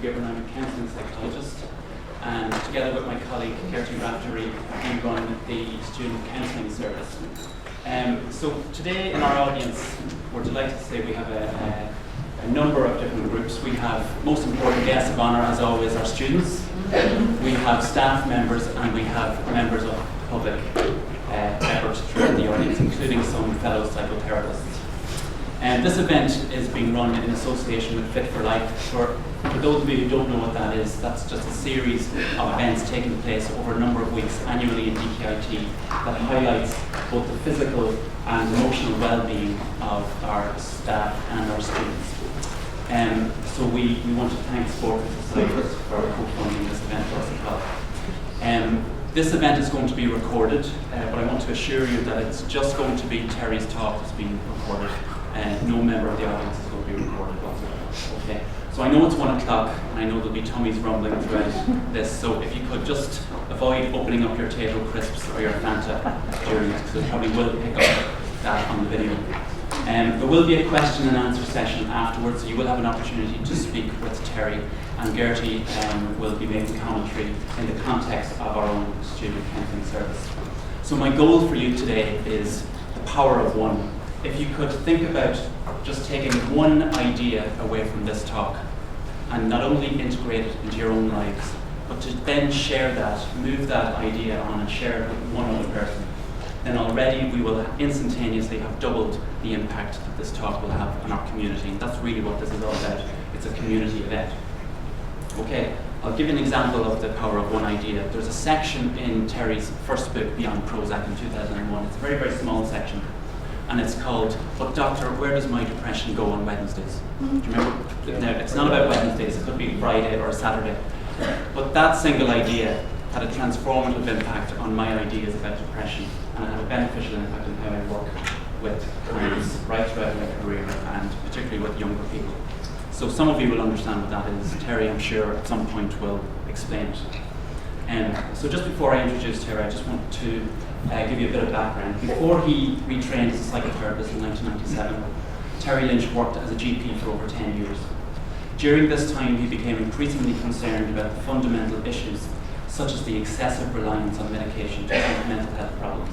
given. I'm a counselling psychologist, and together with my colleague DkIT Raftery, we run the Student Counselling Service. So today in our audience, we're delighted to say we have a number of different groups. We have, most important guests of honour as always, our students. We have staff members, and we have members of public effort throughout the audience, including some fellow psychotherapists. This event is being run in association with Fit for Life. For those of you who don't know what that is, that's just a series of events taking place over a number of weeks annually in DkIT that highlights both the physical and emotional well-being of our staff and our students. So we want to thank Sport and Society for co-funding this event for us as well. This event is going to be recorded, but I want to assure you that it's just going to be Terry's talk that's being recorded. No member of the audience is going to be recorded whatsoever. Okay. So I know it's 1 o'clock, and I know there'll be tummies rumbling throughout this, so if you could just avoid opening up your Tato crisps or your Fanta during it, because it probably will pick up that on the video. There will be a question and answer session afterwards, so you will have an opportunity to speak with Terry, and Gertie will be making commentary in the context of our own Student Counselling Service. So my goal for you today is the power of one. If you could think about just taking one idea away from this talk and not only integrate it into your own lives, but to then share that, move that idea on and share it with one other person, then already we will instantaneously have doubled the impact that this talk will have on our community. And that's really what this is all about. It's a community event. Okay, I'll give you an example of the power of one idea. There's a section in Terry's first book, Beyond Prozac, in 2001. It's a very, very small section. And it's called, "But Doctor, where does my depression go on Wednesdays?" Do you remember? Now, it's not about Wednesdays, it could be Friday or a Saturday. But that single idea had a transformative impact on my ideas about depression, and it had a beneficial impact on how I work with clients right throughout my career, and particularly with younger people. So some of you will understand what that is. Terry, I'm sure, at some point will explain it. So just before I introduce Terry, I just want to give you a bit of background. Before he retrained as a psychotherapist in 1997, Terry Lynch worked as a GP for over 10 years. During this time, he became increasingly concerned about the fundamental issues, such as the excessive reliance on medication to treat mental health problems.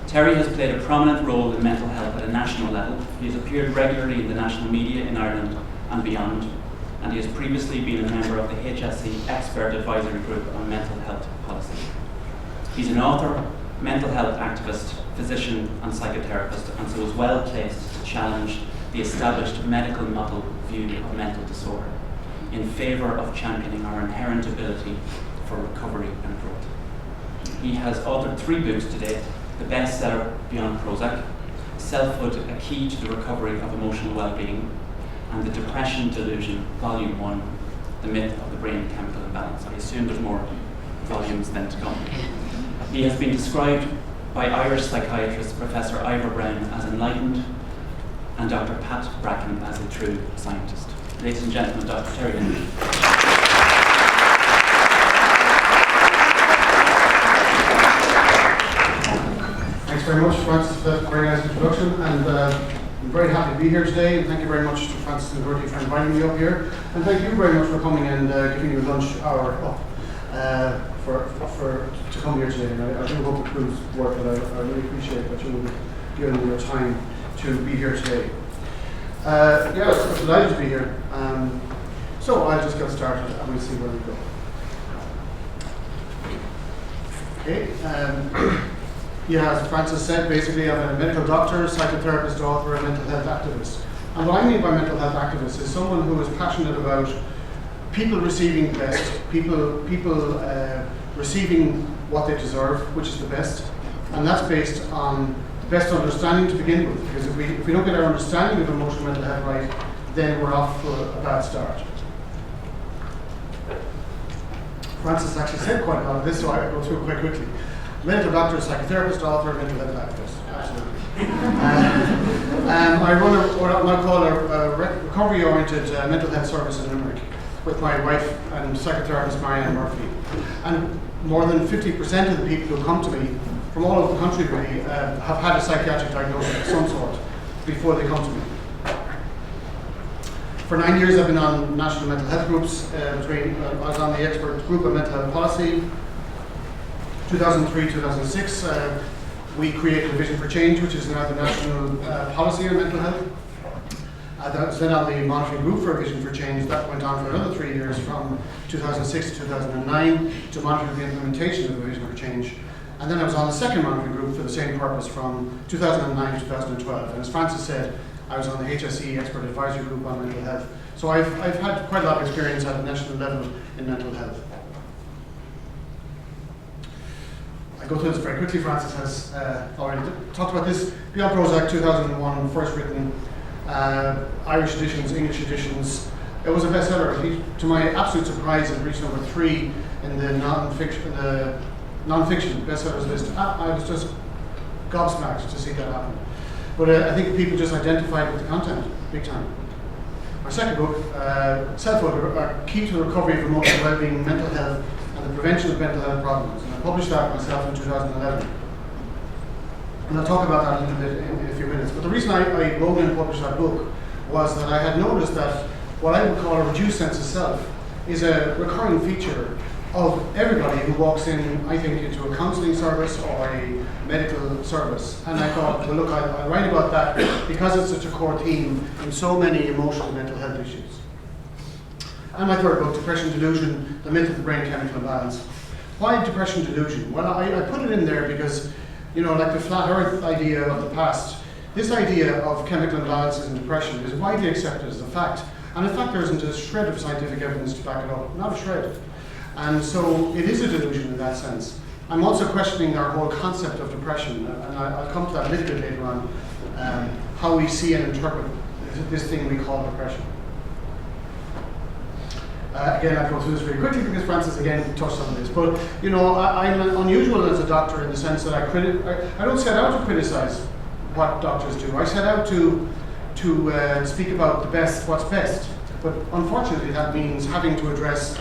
Terry has played a prominent role in mental health at a national level. He has appeared regularly in the national media in Ireland and beyond, and he has previously been a member of the HSE Expert Advisory Group on Mental Health Policy. He's an author, mental health activist, physician and psychotherapist, and so is well placed to challenge the established medical model view of mental disorder in favour of championing our inherent ability for recovery and growth. He has authored 3 books to date: the bestseller Beyond Prozac, Selfhood, A Key to the Recovery of Emotional Wellbeing, and The Depression Delusion, Volume 1, The Myth of the Brain Chemical Imbalance. I assume there's more volumes then to come. He has been described by Irish psychiatrist Professor Ivor Brown as enlightened, and Dr. Pat Bracken as a true scientist. Ladies and gentlemen, Dr. Terry Lynch. Thanks very much, Francis, for that very nice introduction, and I'm very happy to be here today, and thank you very much to Francis and Gertie for inviting me up here, and thank you very much for coming and giving me a lunch hour to come here today. And I do hope it proves worth it. I really appreciate that you will be giving me your time to be here today. I'm delighted to be here. So I'll just get started and we'll see where we go. Okay. As Francis said, basically I'm a medical doctor, psychotherapist, author, and mental health activist. And what I mean by mental health activist is someone who is passionate about people receiving the best, people receiving what they deserve, which is the best. And that's based on the best understanding to begin with, because if we don't get our understanding of emotional mental health right, then we're off for a bad start. Francis actually said quite a lot of this, so I'll go through it quite quickly. Medical doctor, psychotherapist, author, mental health activist. Absolutely. I run what I might call a recovery-oriented mental health service in Limerick with my wife and psychotherapist Marianne Murphy. And more than 50% of the people who come to me from all over the country really have had a psychiatric diagnosis of some sort before they come to me. For 9 years I've been on national mental health groups. I was on the expert group on mental health policy. 2003-2006 we created a Vision for Change, which is now the national policy on mental health. That was then on the monitoring group for Vision for Change. That went on for another 3 years, from 2006 to 2009, to monitor the implementation of the Vision for Change. And then I was on the second monitoring group for the same purpose from 2009 to 2012. And as Francis said, I was on the HSE Expert Advisory Group on mental health. So I've had quite a lot of experience at a national level in mental health. I go through this very quickly. Francis has already talked about this. Beyond Prozac 2001, first written, Irish editions, English editions. It was a bestseller. To my absolute surprise, it reached number 3 in the non-fiction bestsellers list. I was just gobsmacked to see that happen. But I think people just identified with the content, big time. My second book, Self-Worth, Key to the Recovery of Emotional Wellbeing, Mental Health, and the Prevention of Mental Health Problems. And I published that myself in 2011. And I'll talk about that a little bit in a few minutes. But the reason I wrote and published that book was that I had noticed that what I would call a reduced sense of self is a recurring feature of everybody who walks in, I think, into a counselling service or a medical service. And I thought, well, look, I'll write about that because it's such a core theme in so many emotional and mental health issues. And my third book, Depression Delusion, The Myth of the Brain Chemical Imbalance. Why depression delusion? Well, I put it in there because, like the flat earth idea of the past, this idea of chemical imbalances and depression is widely accepted as a fact. And in fact, there isn't a shred of scientific evidence to back it up, not a shred. And so it is a delusion in that sense. I'm also questioning our whole concept of depression, and I'll come to that a little bit later on, how we see and interpret this thing we call depression. Again, I'll go through this very quickly because Francis again touched on this. But I'm unusual as a doctor in the sense that I don't set out to criticize what doctors do. I set out to speak about what's best. But unfortunately, that means having to address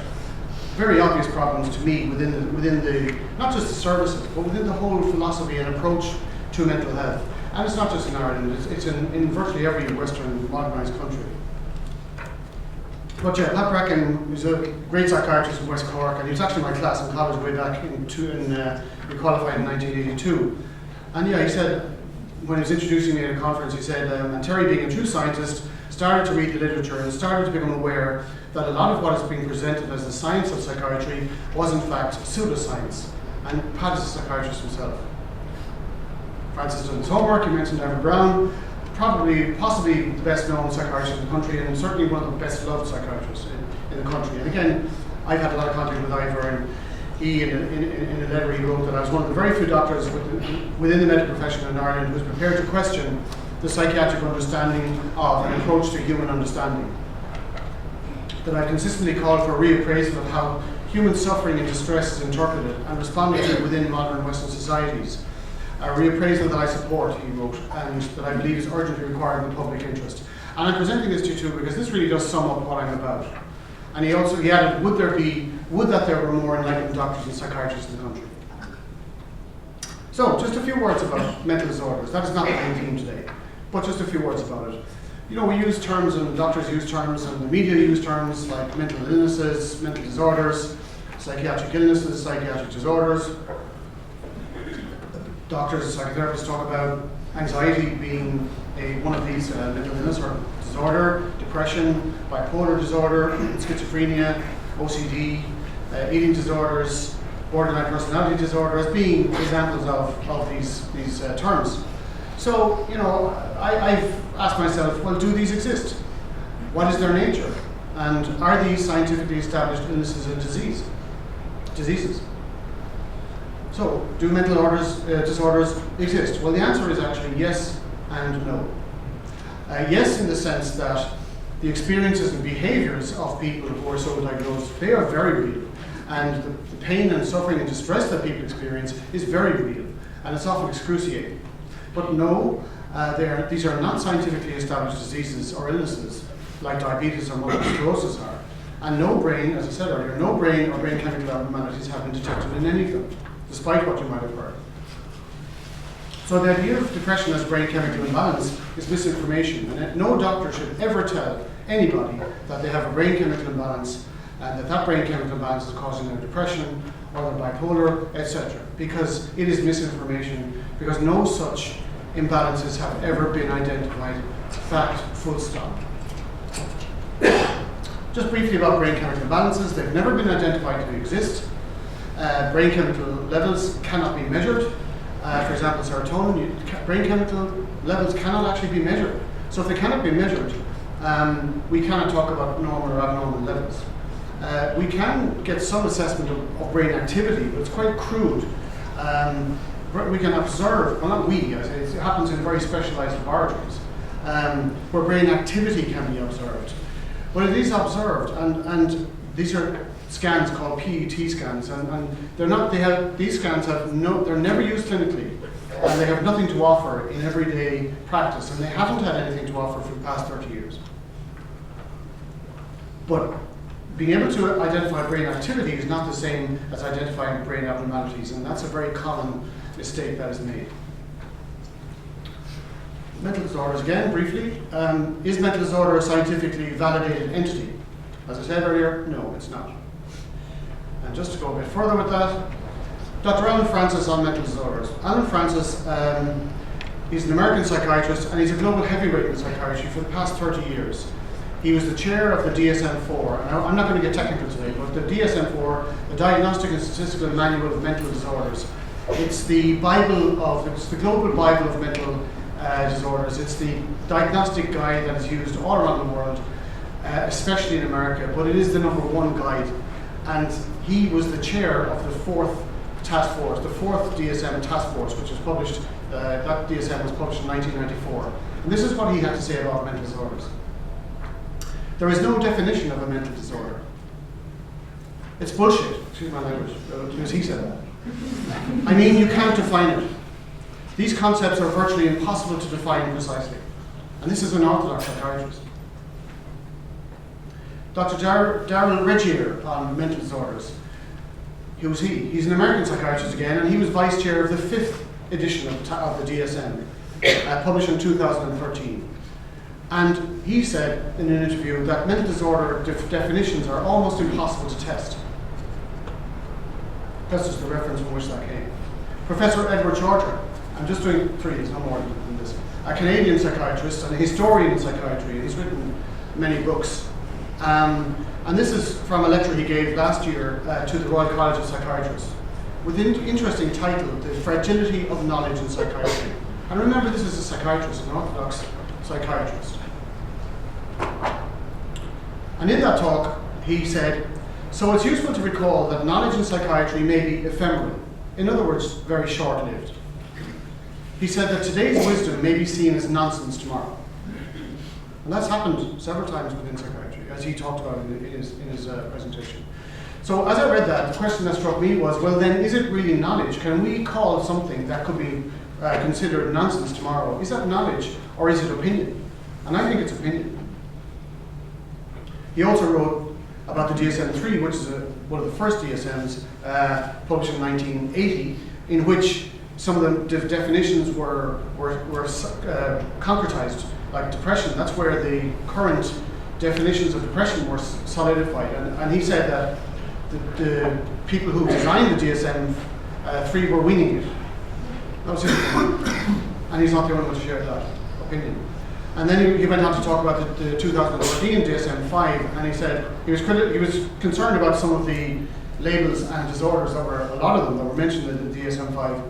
very obvious problems to me within the not just the services, but within the whole philosophy and approach to mental health. And it's not just in Ireland; it's in virtually every Western modernised country. But Pat Bracken is a great psychiatrist from West Cork, and he was actually my class in college way back he qualified in 1982. And he said, when he was introducing me at a conference, he said, and Terry, being a true scientist, started to read the literature and started to become aware that a lot of what is being presented as the science of psychiatry was in fact pseudoscience. And Pat is a psychiatrist himself. Francis did his homework. He mentioned Aaron Brown, possibly the best known psychiatrist in the country, and certainly one of the best loved psychiatrists in the country. And again, I've had a lot of contact with Ivor, and he, in a letter he wrote, that I was one of the very few doctors within the medical profession in Ireland who was prepared to question the psychiatric understanding of and approach to human understanding. That I consistently called for a reappraisal of how human suffering and distress is interpreted and responded to within modern Western societies. A reappraisal that I support, he wrote, and that I believe is urgently required in the public interest. And I'm presenting this to you too because this really does sum up what I'm about. And he added, would that there were more enlightened doctors and psychiatrists in the country. So, just a few words about mental disorders. That is not the main theme today, but just a few words about it. We use terms, and doctors use terms, and the media use terms like mental illnesses, mental disorders, psychiatric illnesses, psychiatric disorders. Doctors and psychotherapists talk about anxiety being one of these mental illness or disorder, depression, bipolar disorder, schizophrenia, OCD, eating disorders, borderline personality disorder as being examples of these terms. So, I've asked myself, well, do these exist? What is their nature? And are these scientifically established illnesses and diseases? So, do mental disorders exist? Well, the answer is actually yes and no. Yes, in the sense that the experiences and behaviors of people who are so diagnosed, they are very real. And the pain and suffering and distress that people experience is very real. And it's often excruciating. But no, these are not scientifically established diseases or illnesses like diabetes or multiple sclerosis are. And no brain, as I said earlier, no brain or brain chemical abnormalities have been detected in any of them, despite what you might have heard. So the idea of depression as brain chemical imbalance is misinformation, and no doctor should ever tell anybody that they have a brain chemical imbalance and that brain chemical imbalance is causing their depression or their bipolar, etc. Because it is misinformation, because no such imbalances have ever been identified. Fact, full stop. Just briefly about brain chemical imbalances, they've never been identified to exist. Brain chemical levels cannot be measured. For example, serotonin, brain chemical levels cannot actually be measured. So if they cannot be measured, we cannot talk about normal or abnormal levels. We can get some assessment of brain activity, but it's quite crude. We can observe, well not we, it happens in very specialized laboratories, where brain activity can be observed. But it is observed, and these are scans called PET scans, and these scans they're never used clinically, and they have nothing to offer in everyday practice, and they haven't had anything to offer for the past 30 years. But being able to identify brain activity is not the same as identifying brain abnormalities, and that's a very common mistake that is made. Mental disorders, again, briefly. Is mental disorder a scientifically validated entity? As I said earlier, no, it's not. And just to go a bit further with that, Dr. Alan Francis on mental disorders. Alan Francis, he's an American psychiatrist, and he's a global heavyweight in psychiatry for the past 30 years. He was the chair of the DSM-4, and I'm not going to get technical today, but the DSM-4, the Diagnostic and Statistical Manual of Mental Disorders, it's the global Bible of mental disorders. It's the diagnostic guide that is used all around the world, especially in America, but it is the #1 guide. And he was the chair of the 4th task force, the 4th DSM task force, which was published, that DSM was published in 1994. And this is what he had to say about mental disorders. There is no definition of a mental disorder. It's bullshit, excuse my language, because he said that. I mean, you can't define it. These concepts are virtually impossible to define precisely. And this is an orthodox psychiatrist. Dr. Darrell Regier on mental disorders. Who's he? He's an American psychiatrist again, and he was vice chair of the 5th edition of the DSM, published in 2013. And he said in an interview that mental disorder definitions are almost impossible to test. That's just the reference from which that came. Professor Edward Shorter, I'm just doing 3, there's no more than this, a Canadian psychiatrist and a historian in psychiatry, and he's written many books. And this is from a lecture he gave last year to the Royal College of Psychiatrists, with an interesting title, The Fragility of Knowledge in Psychiatry. And remember, this is a psychiatrist, an orthodox psychiatrist. And in that talk, he said, so it's useful to recall that knowledge in psychiatry may be ephemeral, in other words, very short-lived. He said that today's wisdom may be seen as nonsense tomorrow. And that's happened several times within psychiatry, as he talked about in his presentation. So as I read that, the question that struck me was, well then, is it really knowledge? Can we call something that could be considered nonsense tomorrow? Is that knowledge, or is it opinion? And I think it's opinion. He also wrote about the DSM-3, which is one of the first DSMs, published in 1980, in which some of the definitions were concretized, like depression. That's where the current definitions of depression were solidified. And he said that the people who designed the DSM-3 were winging it. That was his opinion. And he's not the only one to share that opinion. And then he went on to talk about the 2013 DSM-5, and he said he was concerned about some of the labels and disorders that were, a lot of them that were mentioned in the DSM-5.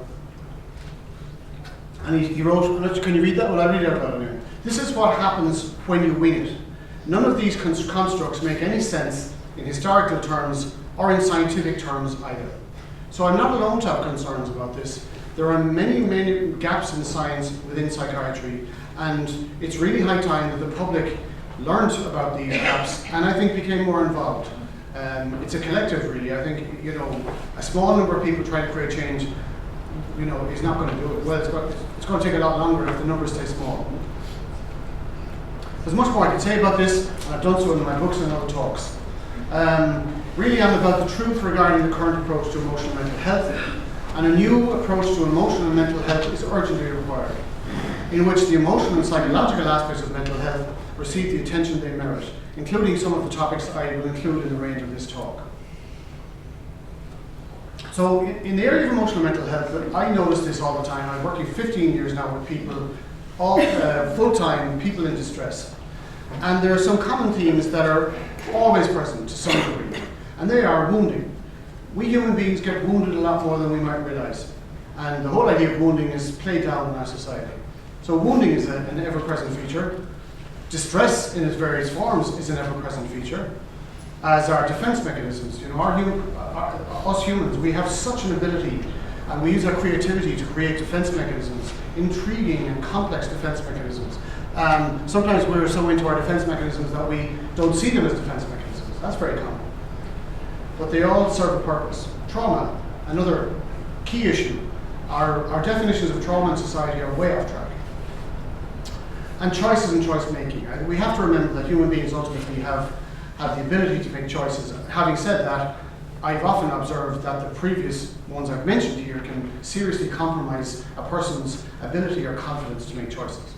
And he wrote, can you read that? Well, I'll read it out loud anyway. This is what happens when you wing it. None of these constructs make any sense in historical terms or in scientific terms either. So I'm not alone to have concerns about this. There are many, many gaps in science within psychiatry, and it's really high time that the public learned about these gaps and I think became more involved. It's a collective, really. I think, a small number of people trying to create change, is not going to do it. Well, it's going to take a lot longer if the numbers stay small. There's much more I can say about this, and I've done so in my books and other talks. Really, I'm about the truth regarding the current approach to emotional mental health, and a new approach to emotional and mental health is urgently required, in which the emotional and psychological aspects of mental health receive the attention they merit, including some of the topics I will include in the range of this talk. So in the area of emotional mental health, I notice this all the time. I'm working 15 years now with people, all full-time people in distress. And there are some common themes that are always present to some degree, and they are wounding. We human beings get wounded a lot more than we might realize. And the whole idea of wounding is played down in our society. So wounding is an ever-present feature. Distress in its various forms is an ever-present feature, as are defense mechanisms. You know, us humans, we have such an ability, and we use our creativity to create defense mechanisms, intriguing and complex defense mechanisms. Sometimes we're so into our defense mechanisms that we don't see them as defense mechanisms. That's very common. But they all serve a purpose. Trauma, another key issue. Our definitions of trauma in society are way off track. And choices and choice making. We have to remember that human beings ultimately have the ability to make choices. Having said that, I've often observed that the previous ones I've mentioned here can seriously compromise a person's ability or confidence to make choices.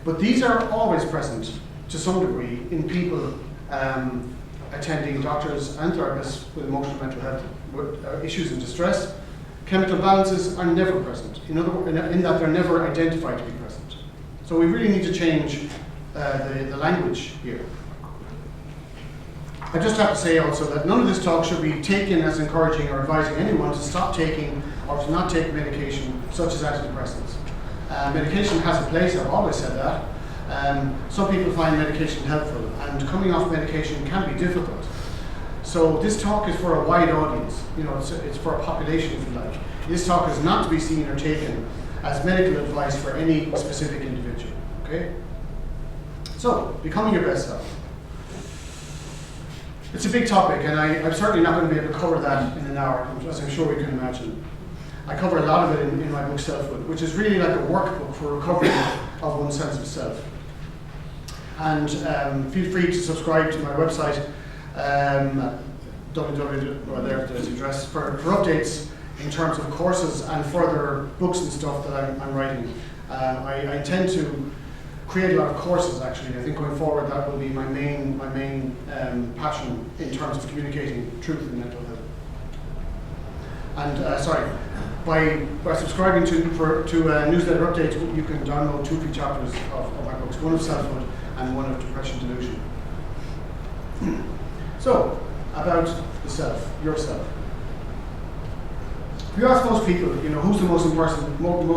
But these are always present to some degree in people attending doctors and therapists with emotional mental health issues and distress. Chemical balances are never present, in that they're never identified to be present. So we really need to change the language here. I just have to say also that none of this talk should be taken as encouraging or advising anyone to stop taking or to not take medication such as antidepressants. Medication has a place, I've always said that. Some people find medication helpful, and coming off medication can be difficult. So this talk is for a wide audience. You know, it's for a population, if you like. This talk is not to be seen or taken as medical advice for any specific individual. Okay? So, becoming your best self. It's a big topic, and I'm certainly not going to be able to cover that in an hour, as I'm sure we can imagine. I cover a lot of it in my book, Selfhood, which is really like a workbook for recovery of one's sense of self. And feel free to subscribe to my website, there's the address, for updates in terms of courses and further books and stuff that I'm writing. I intend to create a lot of courses, actually. I think going forward that will be my main passion in terms of communicating truth in mental health. And by subscribing to newsletter updates, you can download 2 free chapters of my books, one of selfhood and one of depression delusion. So, about the self, yourself. If you ask most people, you know, who's the most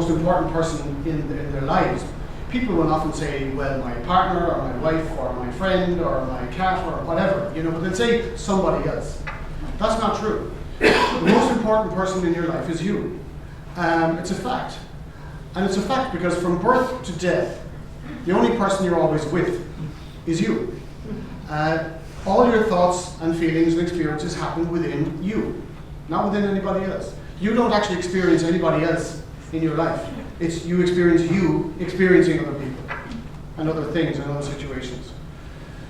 important person in their lives, people will often say, well, my partner, or my wife, or my friend, or my cat, or whatever, you know, but they'll say somebody else. That's not true. The most important person in your life is you. It's a fact. And it's a fact because from birth to death, the only person you're always with is you. All your thoughts and feelings and experiences happen within you, not within anybody else. You don't actually experience anybody else in your life. It's you experience you experiencing other people and other things and other situations.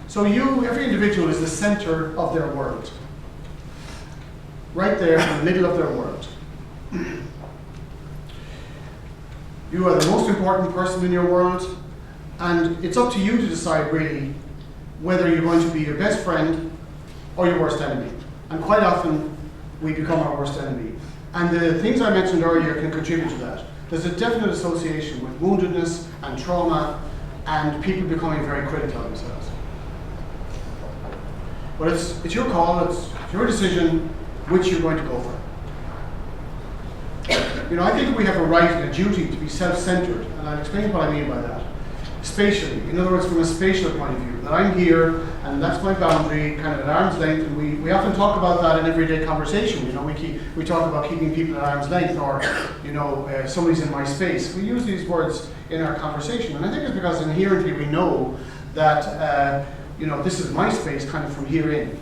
So every individual is the center of their world. Right there in the middle of their world. You are the most important person in your world, and it's up to you to decide really whether you're going to be your best friend or your worst enemy. And quite often, we become our worst enemy. And the things I mentioned earlier can contribute to that. There's a definite association with woundedness and trauma and people becoming very critical of themselves. But it's your call, it's your decision which you're going to go for. You know, I think we have a right and a duty to be self-centered, and I'll explain what I mean by that. Spatially, in other words, from a spatial point of view, that I'm here and that's my boundary, kind of at arm's length, and we often talk about that in everyday conversation. You know, we talk about keeping people at arm's length, or you know, somebody's in my space. We use these words in our conversation, and I think it's because inherently we know that you know, this is my space, kind of from here in.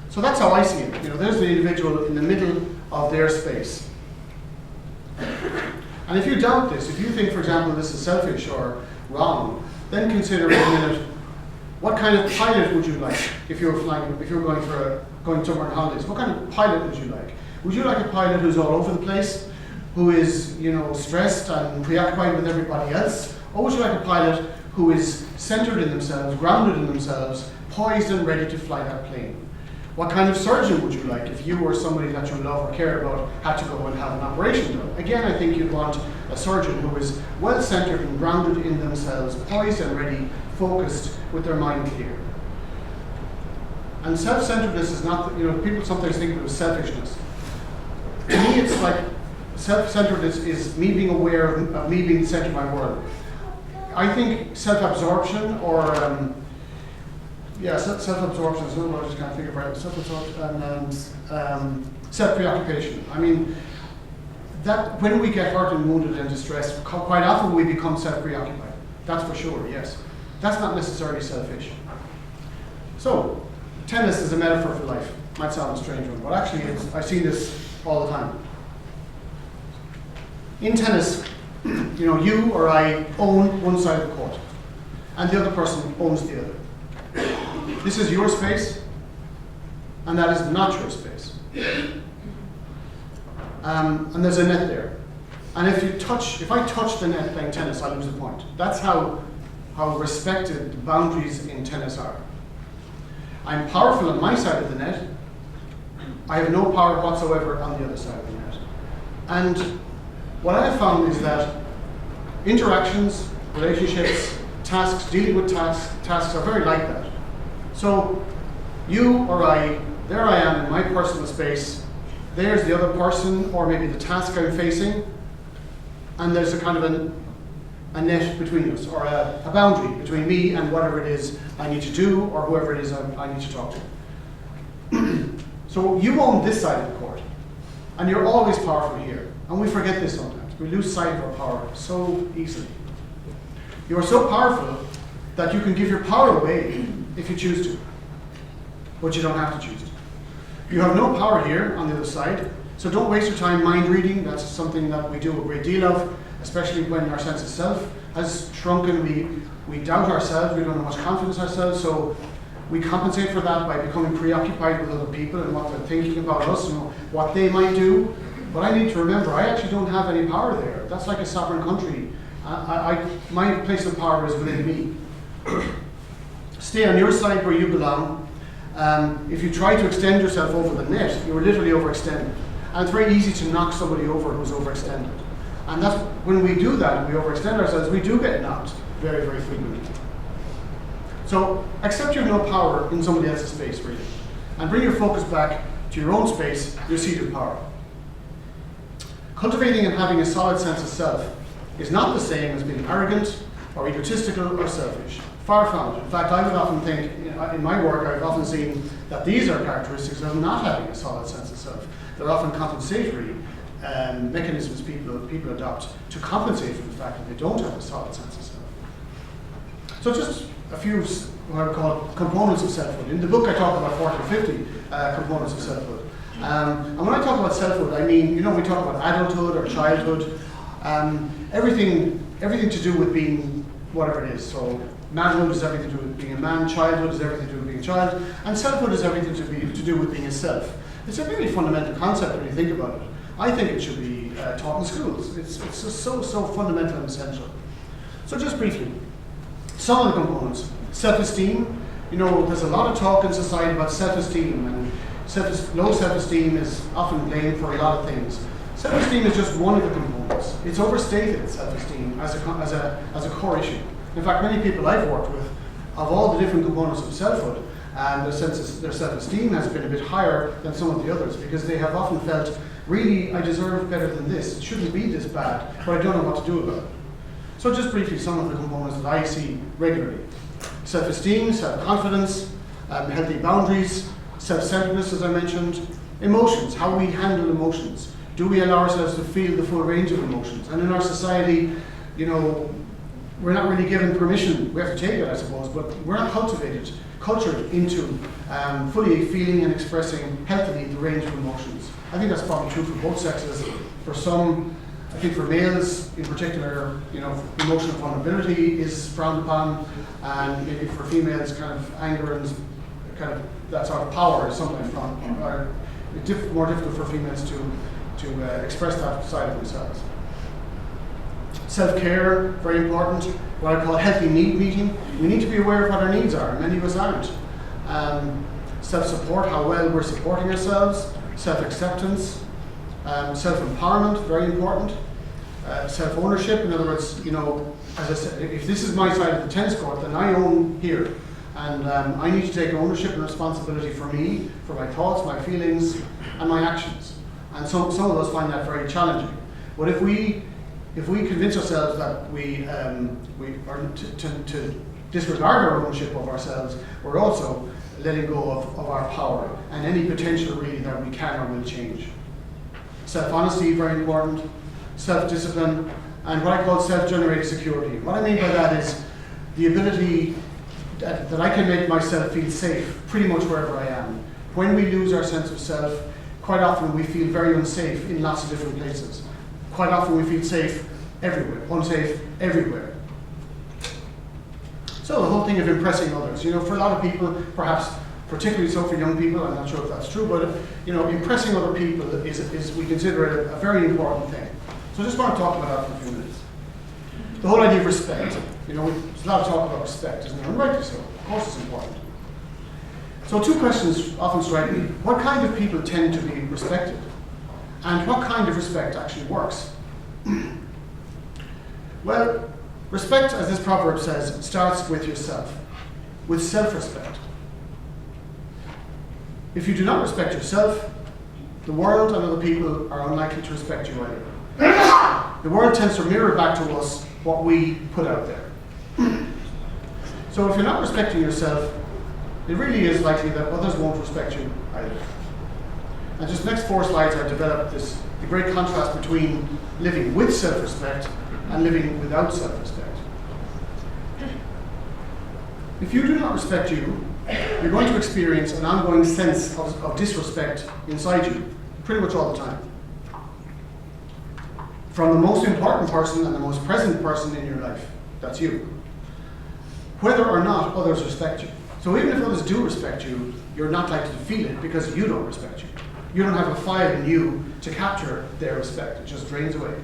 So that's how I see it. You know, there's the individual in the middle of their space. And if you doubt this, if you think, for example, this is selfish or wrong, then consider for a minute, what kind of pilot would you like if you were going somewhere on holidays? What kind of pilot would you like? Would you like a pilot who's all over the place, who is, you know, stressed and preoccupied with everybody else? Or would you like a pilot who is centered in themselves, grounded in themselves, poised and ready to fly that plane? What kind of surgeon would you like if you or somebody that you love or care about had to go and have an operation done? Again, I think you'd want a surgeon who is well-centered and grounded in themselves, poised and ready, focused, with their mind clear. And self-centeredness is not, people sometimes think of it as selfishness. To me, it's like self-centeredness is me being aware of me being the center of my world. I think self-absorption or self-absorption is another word I just can't figure out. Self-absorption and self-preoccupation. I mean, that when we get hurt and wounded and distressed, quite often we become self-preoccupied. That's for sure, yes. That's not necessarily selfish. So, tennis is a metaphor for life. Might sound a strange one, but actually I see this all the time. In tennis, you or I own one side of the court, and the other person owns the other. This is your space, and that is not your space. And there's a net there. And if I touch the net playing tennis, I lose a point. That's how respected the boundaries in tennis are. I'm powerful on my side of the net. I have no power whatsoever on the other side of the net. And what I have found is that interactions, relationships, tasks, dealing with tasks are very like that. So you or I, there I am in my personal space, there's the other person or maybe the task I'm facing, and there's a kind of a net between us, or a boundary between me and whatever it is I need to do, or whoever it is I need to talk to. So you own this side of the court, and you're always powerful here. And we forget this sometimes. We lose sight of our power so easily. You are so powerful that you can give your power away if you choose to, but you don't have to choose to. You have no power here on the other side, so don't waste your time mind reading. That's something that we do a great deal of, especially when our sense of self has shrunken. We doubt ourselves, we don't have much confidence in ourselves, so we compensate for that by becoming preoccupied with other people and what they're thinking about us and what they might do. But I need to remember, I actually don't have any power there. That's like a sovereign country. My place of power is within me. Stay on your side where you belong. If you try to extend yourself over the net, you're literally overextended. And it's very easy to knock somebody over who's overextended. And that's when we do that and we overextend ourselves, we do get knocked very, very frequently. So accept you have no power in somebody else's space, really. And bring your focus back to your own space, your seat of power. Cultivating and having a solid sense of self is not the same as being arrogant or egotistical or selfish. Far from it. In fact, I would often think, in my work, I've often seen that these are characteristics of not having a solid sense of self. They're often compensatory mechanisms people adopt to compensate for the fact that they don't have a solid sense of self. So just a few what I would call components of selfhood. In the book I talk about 40 or 50 components of selfhood. And when I talk about selfhood, I mean, we talk about adulthood or childhood, everything to do with being whatever it is. So manhood is everything to do with being a man, childhood is everything to do with being a child, and selfhood is everything to do with being a self. It's a very fundamental concept when you think about it. I think it should be taught in schools. It's just so fundamental and essential. So just briefly, some of the components. Self-esteem. There's a lot of talk in society about self-esteem, and low self-esteem is often blamed for a lot of things. Self-esteem is just one of the components. It's overstated, self-esteem, as a core issue. In fact, many people I've worked with, of all the different components of selfhood, and their self-esteem has been a bit higher than some of the others, because they have often felt, really, I deserve better than this. It shouldn't be this bad, but I don't know what to do about it. So just briefly, some of the components that I see regularly. Self-esteem, self-confidence, healthy boundaries, self-centeredness, as I mentioned, emotions, how we handle emotions. Do we allow ourselves to feel the full range of emotions? And in our society, we're not really given permission. We have to take it, I suppose, but we're not cultured into fully feeling and expressing healthily the range of emotions. I think that's probably true for both sexes. For some, I think for males in particular, emotional vulnerability is frowned upon, and maybe for females, kind of anger and kind of that sort of power is sometimes frowned upon, or more difficult for females to express that side of themselves. Self-care, very important. what I call healthy need meeting. We need to be aware of what our needs are, and many of us aren't. Self-support, how well we're supporting ourselves, self-acceptance, self-empowerment, very important. Self-ownership, in other words, as I said, if this is my side of the tennis court, then I own here. And I need to take ownership and responsibility for me, for my thoughts, my feelings, and my actions. And some of us find that very challenging. But if we convince ourselves that we are to disregard our ownership of ourselves, we're also letting go of our power and any potential really that we can or will change. Self-honesty, very important. Self-discipline, and what I call self-generated security. What I mean by that is the ability that I can make myself feel safe pretty much wherever I am. When we lose our sense of self, quite often we feel very unsafe in lots of different places. Quite often we feel safe everywhere, unsafe everywhere. So the whole thing of impressing others, for a lot of people, perhaps particularly so for young people, I'm not sure if that's true, but impressing other people is we consider it a very important thing. So I just want to talk about that for a few minutes. The whole idea of respect. There's a lot of talk about respect, isn't there? And rightly so. Of course it's important. So 2 questions often strike me. What kind of people tend to be respected? And what kind of respect actually works? Well, respect, as this proverb says, starts with yourself, with self-respect. If you do not respect yourself, the world and other people are unlikely to respect you either. The world tends to mirror back to us what we put out there. So if you're not respecting yourself, it really is likely that others won't respect you either. And just next 4 slides I developed the great contrast between living with self-respect and living without self-respect. If you do not respect you, you're going to experience an ongoing sense of disrespect inside you, pretty much all the time. From the most important person and the most present person in your life, that's you. Whether or not others respect you. So even if others do respect you, you're not likely to feel it because you don't respect you. You don't have a file in you to capture their respect. It just drains away.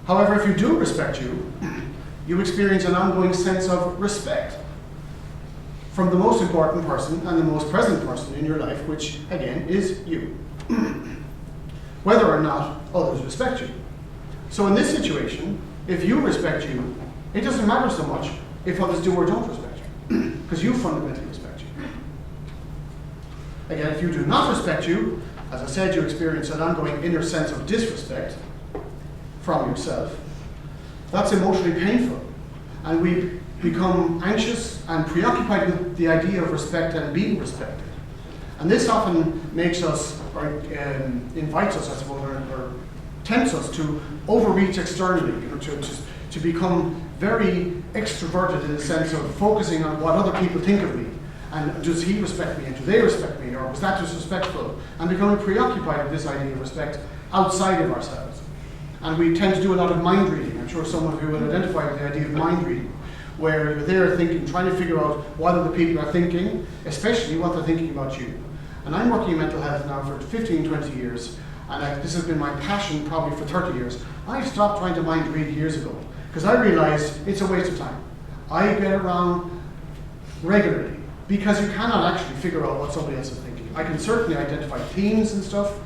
However, if you do respect you, you experience an ongoing sense of respect from the most important person and the most present person in your life, which again is you. Whether or not others respect you. So in this situation, if you respect you, it doesn't matter so much if others do or don't respect you, because you fundamentally respect you. Again, if you do not respect you, as I said, you experience an ongoing inner sense of disrespect from yourself. That's emotionally painful, and we become anxious and preoccupied with the idea of respect and being respected. And this often makes us, or invites us, I suppose, or tempts us to overreach externally, to become very extroverted in the sense of focusing on what other people think of me. And does he respect me? And do they respect me? Or was that disrespectful? And becoming preoccupied with this idea of respect outside of ourselves. And we tend to do a lot of mind reading. I'm sure some of you will identify with the idea of mind reading, where you're there thinking, trying to figure out what other people are thinking, especially what they're thinking about you. And I'm working in mental health now for 15, 20 years, and this has been my passion probably for 30 years. I stopped trying to mind read years ago, because I realized it's a waste of time. I get it wrong regularly, because you cannot actually figure out what somebody else is thinking. I can certainly identify themes and stuff.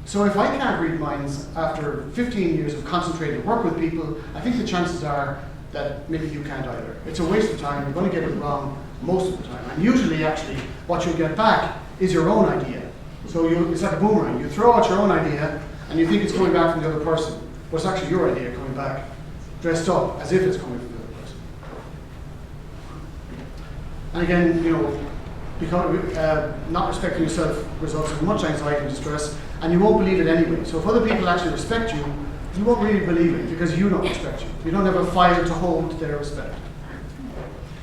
So if I can't read minds after 15 years of concentrated work with people, I think the chances are that maybe you can't either. It's a waste of time. You're going to get it wrong most of the time. And usually, actually, what you'll get back is your own idea. So it's like a boomerang. You throw out your own idea, and you think it's coming back from the other person, but it's actually your idea coming back, dressed up as if it's coming from the other person. And again, because not respecting yourself results in much anxiety and distress, and you won't believe it anyway. So if other people actually respect you, you won't really believe it because you don't respect you. You don't have a file to hold their respect.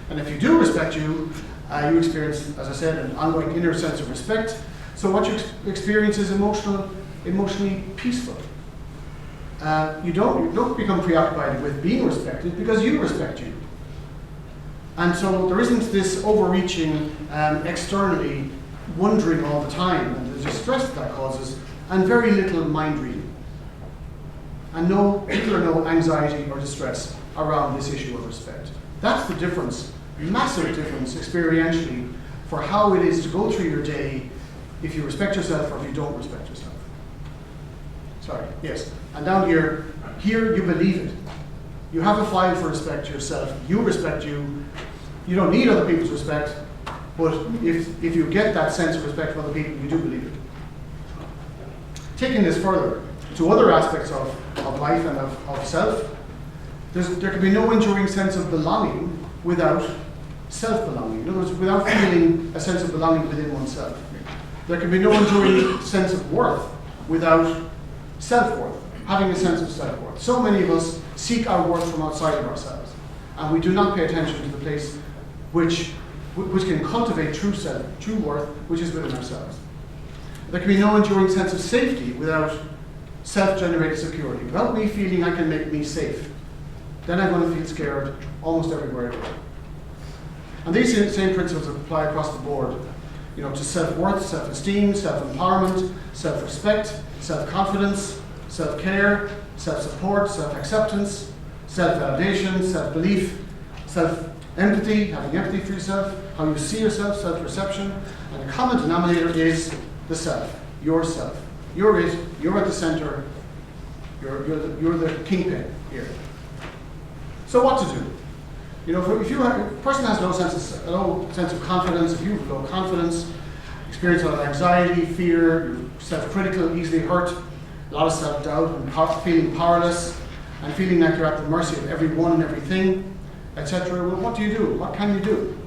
And if you do respect you, you experience, as I said, an ongoing inner sense of respect. So what you experience is emotionally peaceful. You don't become preoccupied with being respected because you respect you. And so there isn't this overreaching externally wondering all the time and the distress that causes, and very little mind reading. and little or no anxiety or distress around this issue of respect. That's the difference, massive difference experientially, for how it is to go through your day if you respect yourself or if you don't respect yourself. Sorry, yes. And down here you believe it. You have a file for respect yourself. You respect you. You don't need other people's respect, but if you get that sense of respect from other people, you do believe it. Taking this further to other aspects of life and of self, there can be no enduring sense of belonging without self-belonging. In other words, without feeling a sense of belonging within oneself. There can be no enduring sense of worth without self-worth, having a sense of self-worth. So many of us seek our worth from outside of ourselves, and we do not pay attention to the place which can cultivate true self, true worth, which is within ourselves. There can be no enduring sense of safety without self-generated security. Without me feeling I can make me safe, then I'm going to feel scared almost everywhere I go. And these same principles apply across the board, to self-worth, self-esteem, self-empowerment, self-respect, self-confidence, self-care, self-support, self-acceptance, self-validation, self-belief, self-empathy, having empathy for yourself, how you see yourself, self-perception, and the common denominator is the self, yourself. You're it, you're at the center, you're the kingpin here. So what to do? If a person has low sense of confidence, if you have low confidence, experience a lot of anxiety, fear, you're self-critical, easily hurt, a lot of self-doubt, and feeling powerless, and feeling like you're at the mercy of everyone and everything, etc. Well, what do you do? What can you do?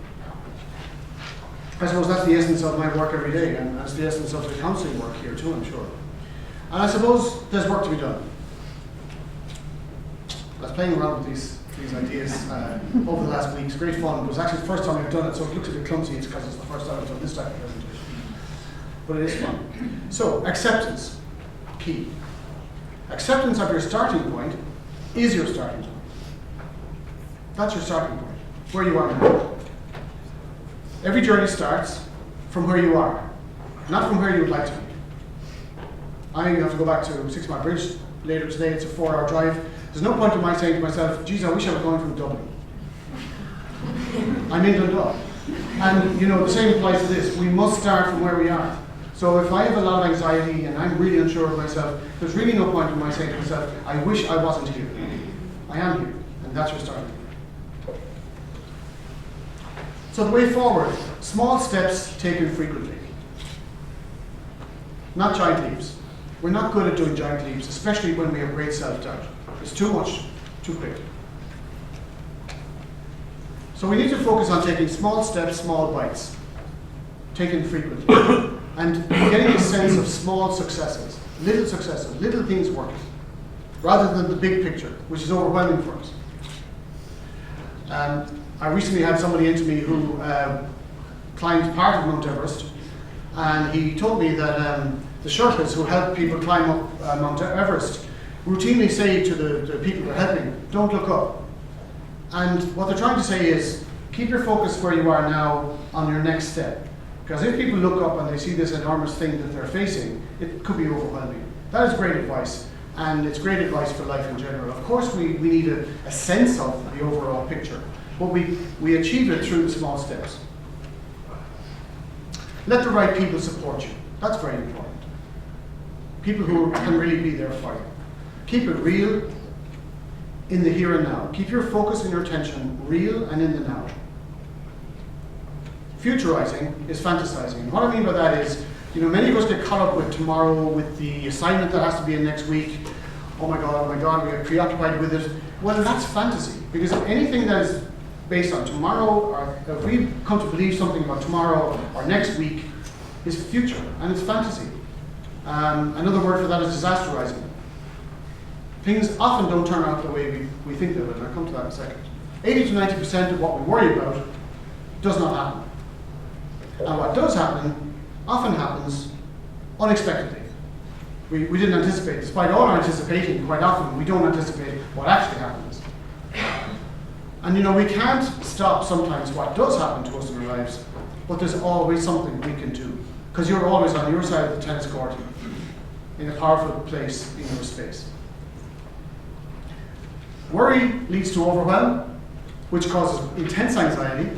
I suppose that's the essence of my work every day, and that's the essence of the counselling work here too, I'm sure. And I suppose there's work to be done. I was playing around with these ideas over the last week. It's great fun. It was actually the first time I've done it, so it looks a bit clumsy. It's because it's the first time I've done this type of presentation. But it is fun. So, acceptance, key. Acceptance of your starting point is your starting point. That's your starting point, where you are now. Every journey starts from where you are, not from where you would like to be. I have to go back to 6 Mile Bridge later today. It's a 4-hour drive. There's no point in my saying to myself, geez, I wish I was going from Dublin. I'm in Dundalk. And the same applies to this. We must start from where we are. So if I have a lot of anxiety and I'm really unsure of myself, there's really no point in my saying to myself, I wish I wasn't here. I am here. And that's your starting point. So the way forward, small steps taken frequently. Not giant leaps. We're not good at doing giant leaps, especially when we have great self-doubt. It's too much, too quick. So we need to focus on taking small steps, small bites, taken frequently, and getting a sense of small successes, little things working, rather than the big picture, which is overwhelming for us. I recently had somebody into me who climbed part of Mount Everest, and he told me that the Sherpas who help people climb up Mount Everest routinely say to the people they're helping, don't look up. And what they're trying to say is, keep your focus where you are now on your next step. Because if people look up and they see this enormous thing that they're facing, it could be overwhelming. That is great advice, and it's great advice for life in general. Of course, we need a sense of the overall picture, but we achieve it through the small steps. Let the right people support you. That's very important. People who can really be there for you. Keep it real in the here and now. Keep your focus and your attention real and in the now. Futurizing is fantasizing. And what I mean by that is, many of us get caught up with tomorrow, with the assignment that has to be in next week. Oh my God, we get preoccupied with it. Well, that's fantasy. Because if anything that is based on tomorrow, or if we come to believe something about tomorrow or next week, is future, and it's fantasy. Another word for that is disasterizing. Things often don't turn out the way we think they will, and I'll come to that in a second. 80 to 90% of what we worry about does not happen. And what does happen often happens unexpectedly. We didn't anticipate. Despite all our anticipating, quite often we don't anticipate what actually happens. And we can't stop sometimes what does happen to us in our lives, but there's always something we can do. Because you're always on your side of the tennis court, in a powerful place in your space. Worry leads to overwhelm, which causes intense anxiety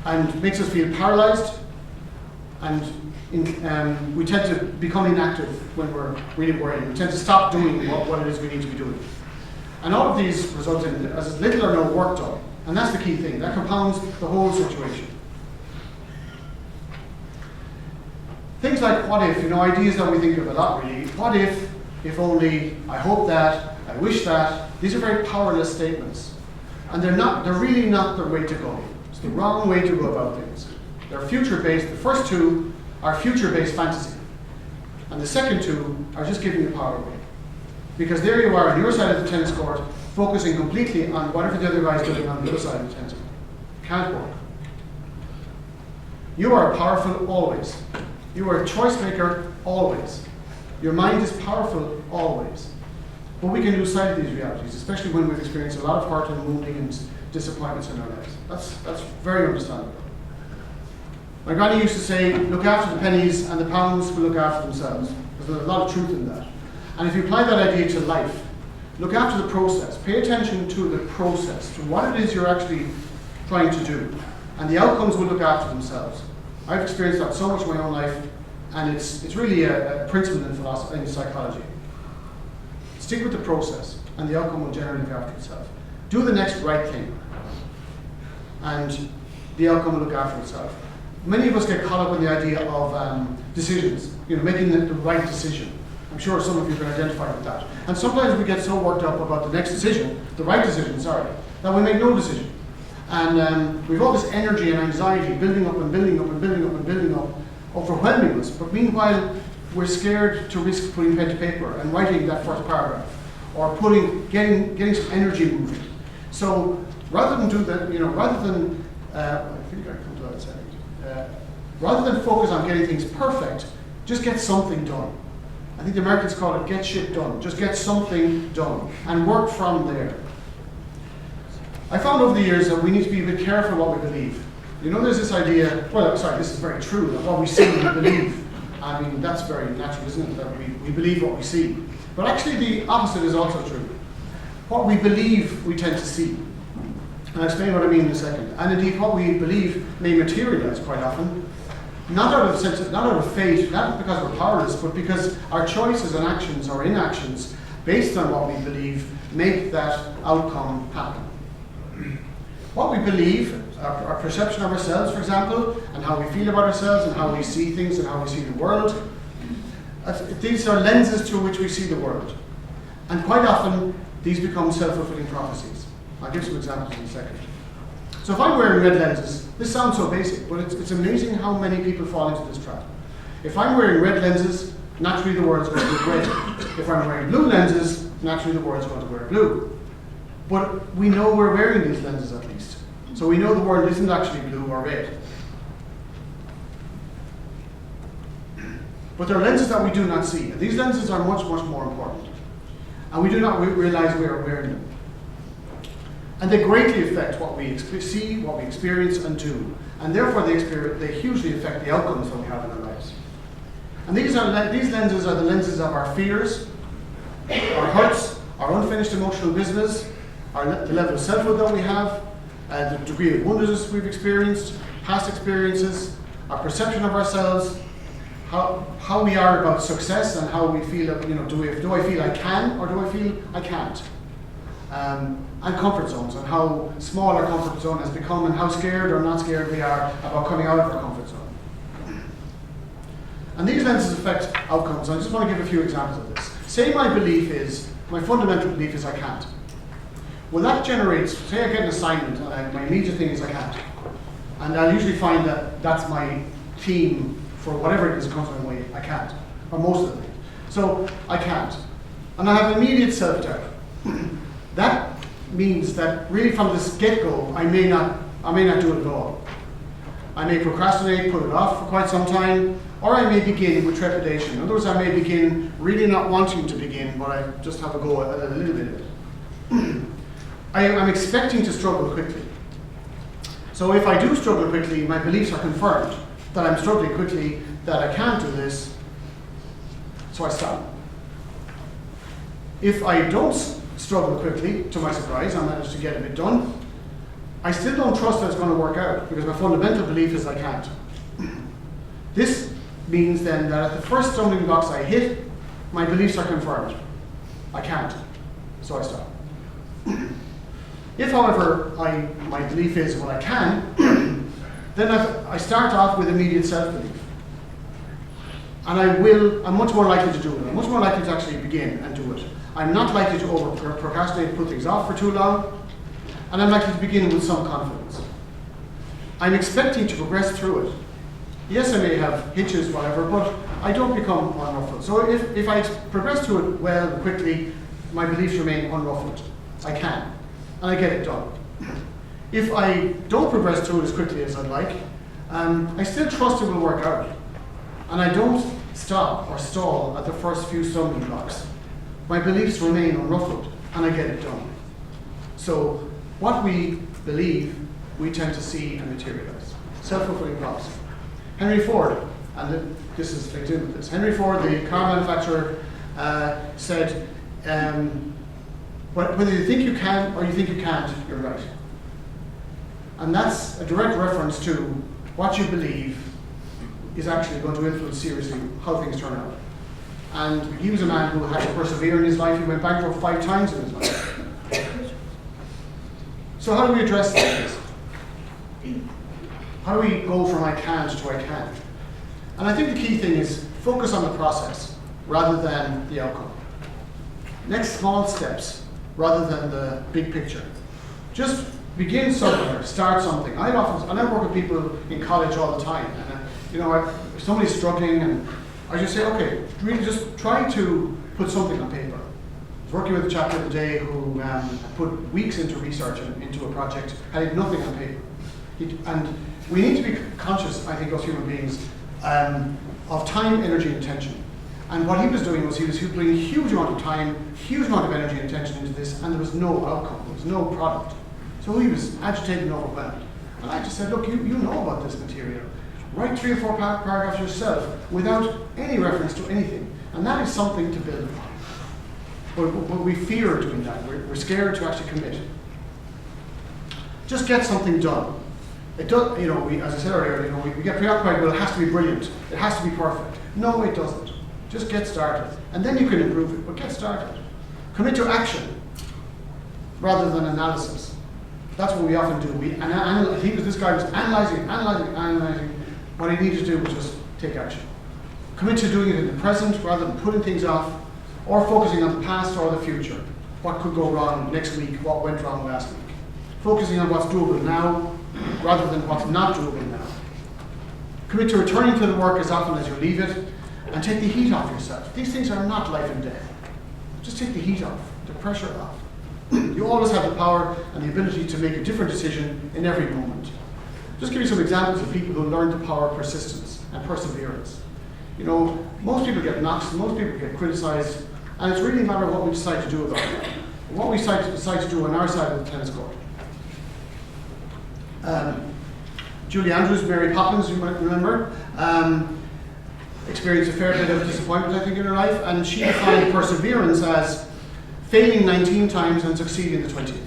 and makes us feel paralyzed, and we tend to become inactive when we're really worried. We tend to stop doing what it is we need to be doing. And all of these result in as little or no work done. And that's the key thing. That compounds the whole situation. Things like what if, ideas that we think of a lot really. What if only, I hope that, I wish that. These are very powerless statements. And they're really not the way to go. It's the wrong way to go about things. They're future-based. The first two are future-based fantasy. And the second two are just giving the power away. Because there you are on your side of the tennis court, focusing completely on whatever the other guy's doing on the other side of the tennis court. Can't work. You are powerful always. You are a choice maker always. Your mind is powerful always. But we can lose sight of these realities, especially when we've experienced a lot of hurt and wounding and disappointments in our lives. That's very understandable. My granny used to say, look after the pennies and the pounds will look after themselves. There's a lot of truth in that. And if you apply that idea to life, look after the process. Pay attention to the process, to what it is you're actually trying to do. And the outcomes will look after themselves. I've experienced that so much in my own life, and it's really a principle in philosophy, in psychology. Stick with the process, and the outcome will generally look after itself. Do the next right thing, and the outcome will look after itself. Many of us get caught up in the idea of decisions, making the right decision. I'm sure some of you can identify with that. And sometimes we get so worked up about the next decision, the right decision, that we make no decision. And we've all this energy and anxiety building up and building up and building up and building up, overwhelming us. But meanwhile, we're scared to risk putting pen to paper and writing that first paragraph, or getting some energy moving. So rather than do that, rather than I think I come to that in a second. Rather than focus on getting things perfect, just get something done. I think the Americans call it get shit done. Just get something done and work from there. I found over the years that we need to be a bit careful what we believe. There's this idea, this is very true, that what we see we believe. I mean, that's very natural, isn't it? That we believe what we see. But actually the opposite is also true. What we believe we tend to see. And I'll explain what I mean in a second. And indeed what we believe may materialize quite often. Not out of fate, not because we're powerless, but because our choices and actions or inactions based on what we believe make that outcome happen. What we believe, our perception of ourselves, for example, and how we feel about ourselves and how we see things and how we see the world, these are lenses through which we see the world. And quite often, these become self-fulfilling prophecies. I'll give some examples in a second. So if I'm wearing red lenses, this sounds so basic, but it's amazing how many people fall into this trap. If I'm wearing red lenses, naturally the world's going to be red. If I'm wearing blue lenses, naturally the world's going to wear blue. But we know we're wearing these lenses at least. So we know the world isn't actually blue or red. But there are lenses that we do not see. And these lenses are much, much more important. And we do not realize we are wearing them. And they greatly affect what we see, what we experience and do. And therefore they hugely affect the outcomes that we have in our lives. And these lenses are the lenses of our fears, our hurts, our unfinished emotional business, the level of selfhood that we have, the degree of woundedness we've experienced, past experiences, our perception of ourselves, how we are about success and how we feel, do I feel I can or do I feel I can't? And comfort zones, and how small our comfort zone has become and how scared or not scared we are about coming out of our comfort zone. And these lenses affect outcomes. I just want to give a few examples of this. Say my fundamental belief is I can't. Well, that generates, say I get an assignment and my immediate thing is I can't. And I'll usually find that that's my theme for whatever it is that comes my way, I can't, or most of the time. So I can't. And I have immediate self-doubt. That means that really from this get-go, I may not do it at all. I may procrastinate, put it off for quite some time, or I may begin with trepidation. In other words, I may begin really not wanting to begin, but I just have a go at a little bit of it. I'm expecting to struggle quickly. So if I do struggle quickly, my beliefs are confirmed that I'm struggling quickly, that I can't do this, so I stop. If I don't struggle quickly, to my surprise. I managed to get a bit done. I still don't trust that it's going to work out because my fundamental belief is I can't. This means then that at the first stumbling blocks I hit, my beliefs are confirmed. I can't, so I stop. If, however, my belief is what I can, then I start off with immediate self-belief. And I'm much more likely to do it. I'm much more likely to actually begin and do it. I'm not likely to procrastinate, put things off for too long, and I'm likely to begin with some confidence. I'm expecting to progress through it. Yes, I may have hitches, whatever, but I don't become unruffled. So if I progress through it well and quickly, my beliefs remain unruffled. I can, and I get it done. If I don't progress through it as quickly as I'd like, I still trust it will work out. And I don't stop or stall at the first few stumbling blocks. My beliefs remain unruffled, and I get it done. So what we believe, we tend to see and materialize. Self-fulfilling prophecy. Henry Ford, and this is linked in with this. Henry Ford, the car manufacturer, said, whether you think you can or you think you can't, you're right. And that's a direct reference to what you believe is actually going to influence seriously how things turn out. And he was a man who had to persevere in his life. He went bankrupt 5 times in his life. So how do we address this? How do we go from I can't to I can? And I think the key thing is focus on the process rather than the outcome. Next small steps rather than the big picture. Just begin somewhere, start something. I work with people in college all the time. And if somebody's struggling, and I just say, okay, really just try to put something on paper. I was working with a chap the other day who put weeks into research and into a project, had nothing on paper. And we need to be conscious, I think, as human beings, of time, energy, and attention. And what he was doing was he was putting a huge amount of time, huge amount of energy and attention into this, and there was no outcome, there was no product. So he was agitated and overwhelmed. And I just said, look, you know about this material. Write 3 or 4 paragraphs yourself without any reference to anything. And that is something to build upon. But we fear doing that. We're scared to actually commit. Just get something done. It does, as I said earlier, we get preoccupied, well, it has to be brilliant. It has to be perfect. No, it doesn't. Just get started. And then you can improve it, but get started. Commit to action rather than analysis. That's what we often do. This guy was analyzing. What he needed to do was just take action. Commit to doing it in the present rather than putting things off or focusing on the past or the future. What could go wrong next week, what went wrong last week. Focusing on what's doable now rather than what's not doable now. Commit to returning to the work as often as you leave it and take the heat off yourself. These things are not life and death. Just take the heat off, the pressure off. You always have the power and the ability to make a different decision in every moment. Just give you some examples of people who learned the power of persistence and perseverance. Most people get knocked, most people get criticized, and it's really a matter of what we decide to do about it. What we decide to do on our side of the tennis court. Julie Andrews, Mary Poppins, you might remember, experienced a fair bit of disappointment, I think, in her life, and she defined perseverance as failing 19 times and succeeding the 20th.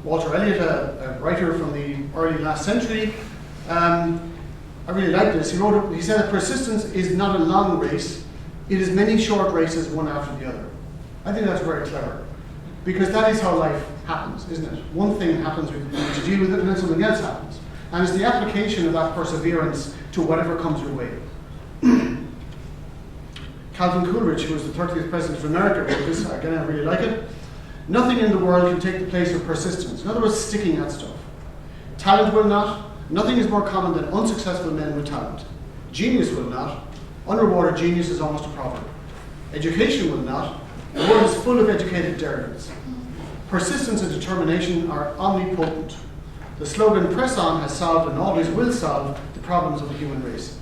Walter Elliott, a writer from the early last century, I really like this. He said that persistence is not a long race, it is many short races, one after the other. I think that's very clever, because that is how life happens, isn't it? One thing happens, we need to deal with it, and then something else happens. And it's the application of that perseverance to whatever comes your way. Calvin Coolidge, who was the 30th president of America, wrote this, again, I really like it. Nothing in the world can take the place of persistence. In other words, sticking at stuff. Talent will not. Nothing is more common than unsuccessful men with talent. Genius will not. Underwater genius is almost a proverb. Education will not. The world is full of educated derelicts. Persistence and determination are omnipotent. The slogan, "Press on," has solved and always will solve the problems of the human race.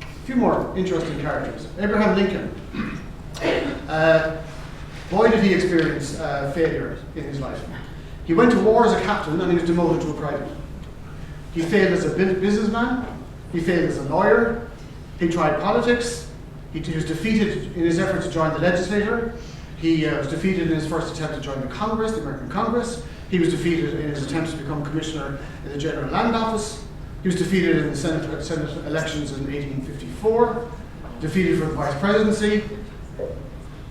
A few more interesting characters. Abraham Lincoln. Boy, did he experience failure in his life. He went to war as a captain and he was demoted to a private. He failed as a businessman. He failed as a lawyer. He tried politics. He was defeated in his effort to join the legislature. He was defeated in his first attempt to join the Congress, the American Congress. He was defeated in his attempts to become commissioner in the General Land Office. He was defeated in the Senate elections in 1854, defeated for the vice presidency,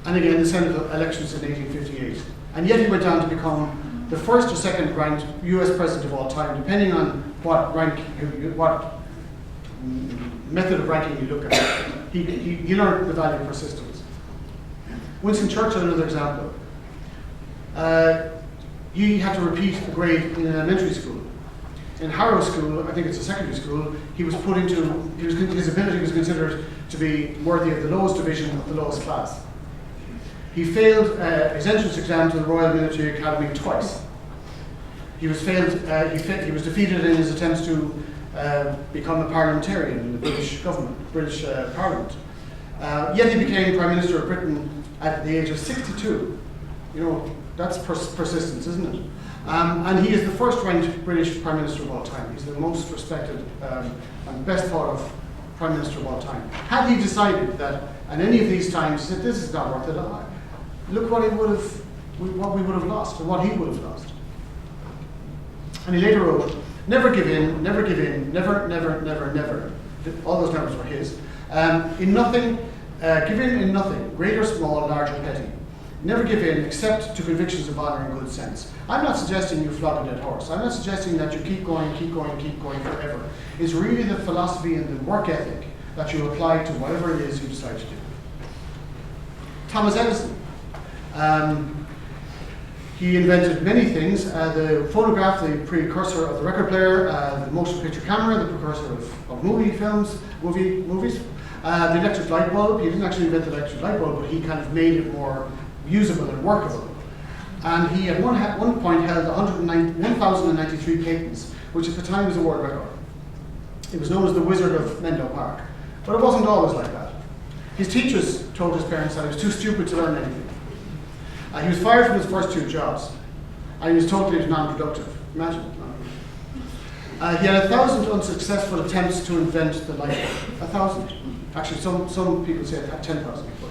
and again the Senate elections in 1858. And yet he went on to become the first or second ranked US president of all time, depending on what method of ranking you look at. He learned the value of persistence. Winston Churchill, another example. He had to repeat a grade in an elementary school. In Harrow School, I think it's a secondary school, his ability was considered to be worthy of the lowest division of the lowest class. He failed his entrance exam to the Royal Military Academy twice. He was defeated in his attempts to become a parliamentarian in the British government, British Parliament. Yet he became Prime Minister of Britain at the age of 62. You know, that's persistence, isn't it? And he is the first ranked British Prime Minister of all time. He's the most respected and best thought of Prime Minister of all time. Had he decided that at any of these times, he said, this is not worth it, look what we would have lost, and what he would have lost. And he later wrote, never give in, never give in, never, never, never, never. All those numbers were his. In nothing, give in nothing, great or small, large or petty. Never give in except to convictions of honour and good sense. I'm not suggesting you flog a dead horse. I'm not suggesting that you keep going forever. It's really the philosophy and the work ethic that you apply to whatever it is you decide to do. Thomas Edison. He invented many things. The phonograph, the precursor of the record player, the motion picture camera, the precursor of movies. The electric light bulb. He didn't actually invent the electric light bulb, but he kind of made it more usable and workable. And he at one point held 1,093 patents, which at the time was a world record. It was known as the Wizard of Menlo Park. But it wasn't always like that. His teachers told his parents that he was too stupid to learn anything. He was fired from his first 2 jobs, and he was totally non-productive. Imagine. He had 1,000 unsuccessful attempts to invent the light bulb. 1,000. Actually, some people say it had 10,000 before.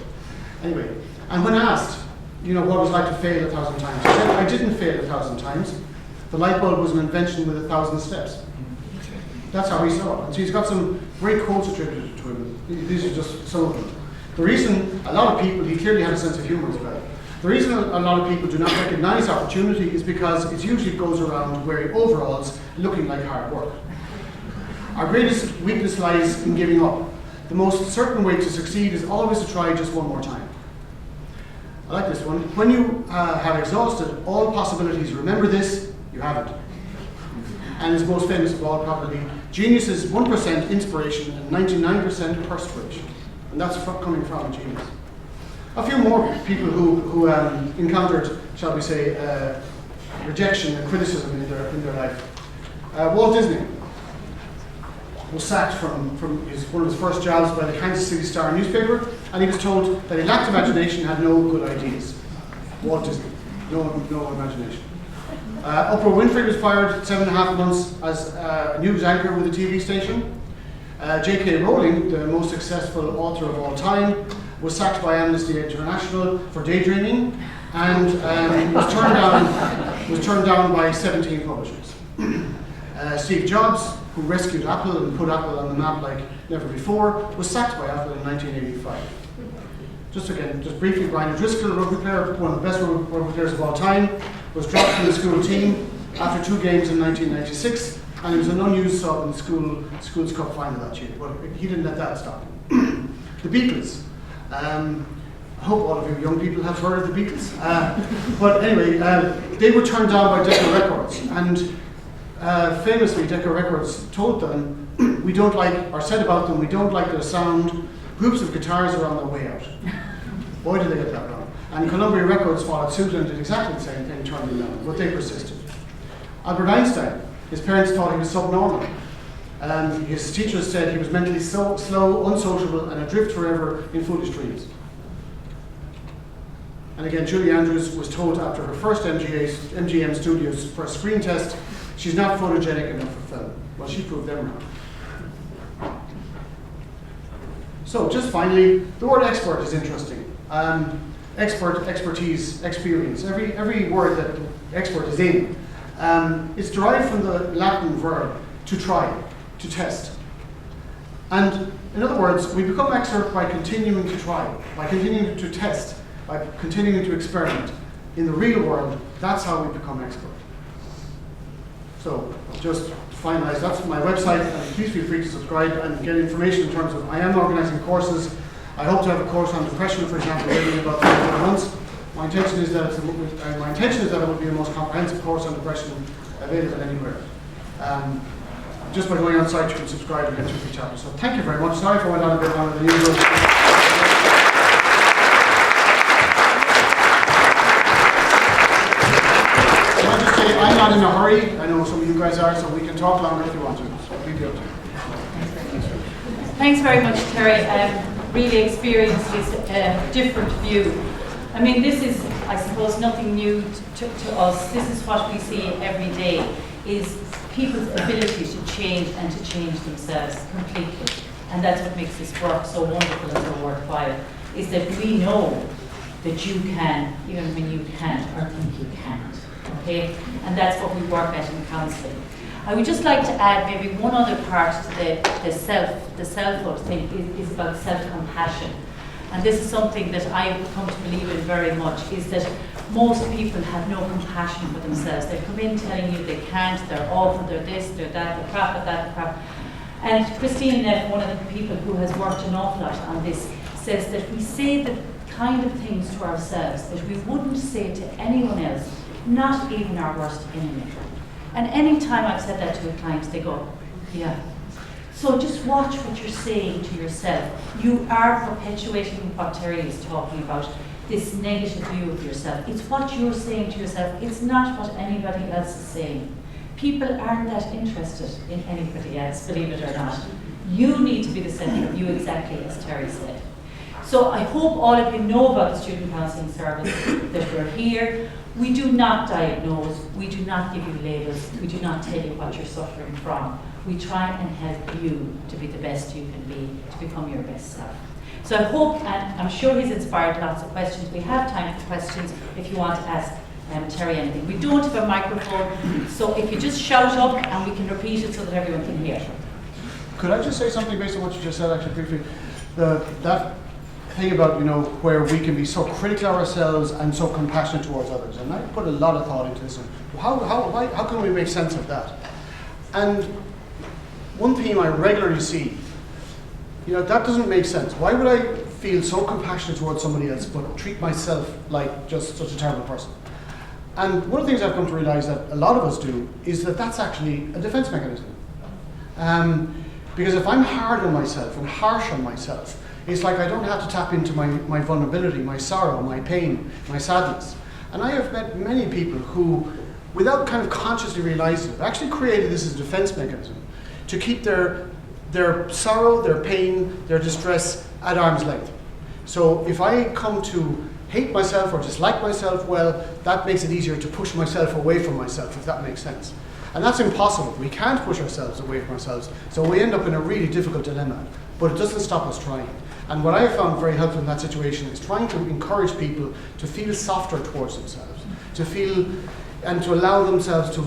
Anyway, and when asked, you know, what it was like to fail 1,000 times, he said, I didn't fail 1,000 times. The light bulb was an invention with 1,000 steps. That's how he saw it. And so he's got some great quotes attributed to him. These are just some of them. The reason a lot of people, he clearly had a sense of humor as well. The reason a lot of people do not recognize opportunity is because it usually goes around wearing overalls looking like hard work. Our greatest weakness lies in giving up. The most certain way to succeed is always to try just one more time. I like this one. When you have exhausted all possibilities, remember this, you haven't. And his most famous of all, probably, genius is 1% inspiration and 99% perspiration. And that's coming from a genius. A few more people who encountered, shall we say, rejection and criticism in their life. Walt Disney was sacked from one of his first jobs by the Kansas City Star newspaper, and he was told that he lacked imagination, had no good ideas. Walt Disney, no imagination. Oprah Winfrey was fired 7.5 months as a news anchor with a TV station. J.K. Rowling, the most successful author of all time, was sacked by Amnesty International for daydreaming, and was turned down by 17 publishers. Steve Jobs, who rescued Apple and put Apple on the map like never before, was sacked by Apple in 1985. Just briefly, Brian O'Driscoll, rugby player, one of the best rugby players of all time, was dropped from the school team after 2 games in 1996, and he was an unused sub in the school's cup final that year. But he didn't let that stop him. The Beatles. I hope all of you young people have heard of the Beatles. But anyway, they were turned down by Decca Records, and famously Decca Records told them, we don't like, or said about them, we don't like their sound, groups of guitars are on their way out. Boy, did they get that wrong. And Columbia Records followed suit and did exactly the same thing, turned them down, but they persisted. Albert Einstein, his parents thought he was subnormal. His teachers said he was mentally slow, unsociable, and adrift forever in foolish dreams. And again, Julie Andrews was told after her first MGM Studios for a screen test, she's not photogenic enough for film. Well, she proved them wrong. So, just finally, the word expert is interesting. expert, expertise, experience, every word that expert is in, is derived from the Latin verb to try, to test. And in other words, we become expert by continuing to try, by continuing to test, by continuing to experiment. In the real world, that's how we become expert. So, just to finalize, that's my website, and please feel free to subscribe and get information in terms of, I am organising courses. I hope to have a course on depression, for example, ready in about 3 or 4 months. My intention is that it will be the most comprehensive course on depression available anywhere. Just by going on site, you can subscribe and get 2 free chapters. So thank you very much. Sorry if I went on a bit longer than usual. Can I just say, I'm not in a hurry. I know some of you guys are, so we can talk longer if you want to. So leave you up to you. Thanks very much, Terry. Really experienced this different view. I mean, this is, I suppose, nothing new to us. This is what we see every day, is people's ability to change and to change themselves completely. And that's what makes this work so wonderful and so worthwhile, is that we know that you can, even when you can't or think you can't, okay? And that's what we work at in counselling. I would just like to add maybe one other part to the self thing is about self-compassion. And this is something that I've come to believe in very much, is that most people have no compassion for themselves. They come in telling you they can't, they're awful, they're this, they're that, they're crap at that, they're crap. And Christine Neff, one of the people who has worked an awful lot on this, says that we say the kind of things to ourselves that we wouldn't say to anyone else, not even our worst enemy. And any time I've said that to a client, they go, yeah. So just watch what you're saying to yourself. You are perpetuating what Terry is talking about, this negative view of yourself. It's what you're saying to yourself. It's not what anybody else is saying. People aren't that interested in anybody else, believe it or not. You need to be the centre of you, exactly as Terry said. So I hope all of you know about the Student Counselling Service, that we're here. We do not diagnose, we do not give you labels, we do not tell you what you're suffering from. We try and help you to be the best you can be, to become your best self. So I hope, and I'm sure he's inspired lots of questions. We have time for questions if you want to ask Terry anything. We don't have a microphone, so if you just shout up and we can repeat it so that everyone can hear. Could I just say something based on what you just said, actually, briefly? That thing about, you know, where we can be so critical of ourselves and so compassionate towards others. And I put a lot of thought into this. How can we make sense of that? And one theme I regularly see, you know, that doesn't make sense. Why would I feel so compassionate towards somebody else but treat myself like just such a terrible person? And one of the things I've come to realize that a lot of us do is that that's actually a defense mechanism. Because if I'm hard on myself and harsh on myself, it's like I don't have to tap into my vulnerability, my sorrow, my pain, my sadness. And I have met many people who, without kind of consciously realizing it, actually created this as a defense mechanism to keep their sorrow, their pain, their distress at arm's length. So if I come to hate myself or dislike myself, well, that makes it easier to push myself away from myself, if that makes sense. And that's impossible. We can't push ourselves away from ourselves, so we end up in a really difficult dilemma. But it doesn't stop us trying. And what I have found very helpful in that situation is trying to encourage people to feel softer towards themselves, to feel and to allow themselves to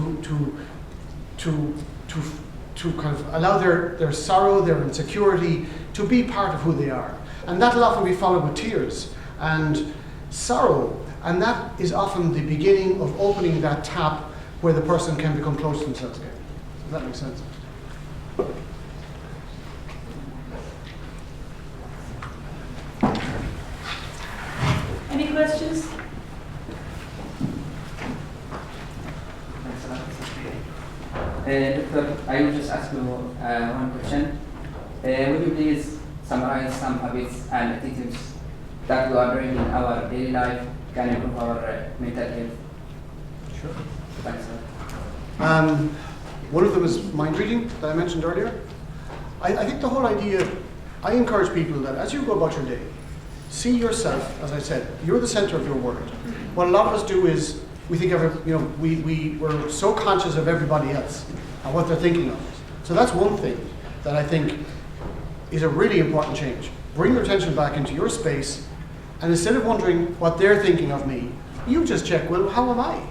kind of allow their sorrow, their insecurity to be part of who they are. And that'll often be followed with tears and sorrow. And that is often the beginning of opening that tap where the person can become close to themselves again. Does that make sense? Any questions? Doctor, I will just ask you one question. Would you please summarize some habits and attitudes that we are doing in our daily life can improve our mental health? Sure. Thanks, sir. One of them is mind reading that I mentioned earlier. I think the whole idea, I encourage people that as you go about your day, see yourself, as I said, you're the center of your world. What a lot of us do is we think we're so conscious of everybody else and what they're thinking of us. So that's one thing that I think is a really important change. Bring your attention back into your space And instead of wondering what they're thinking of me, you just check, well, how am I?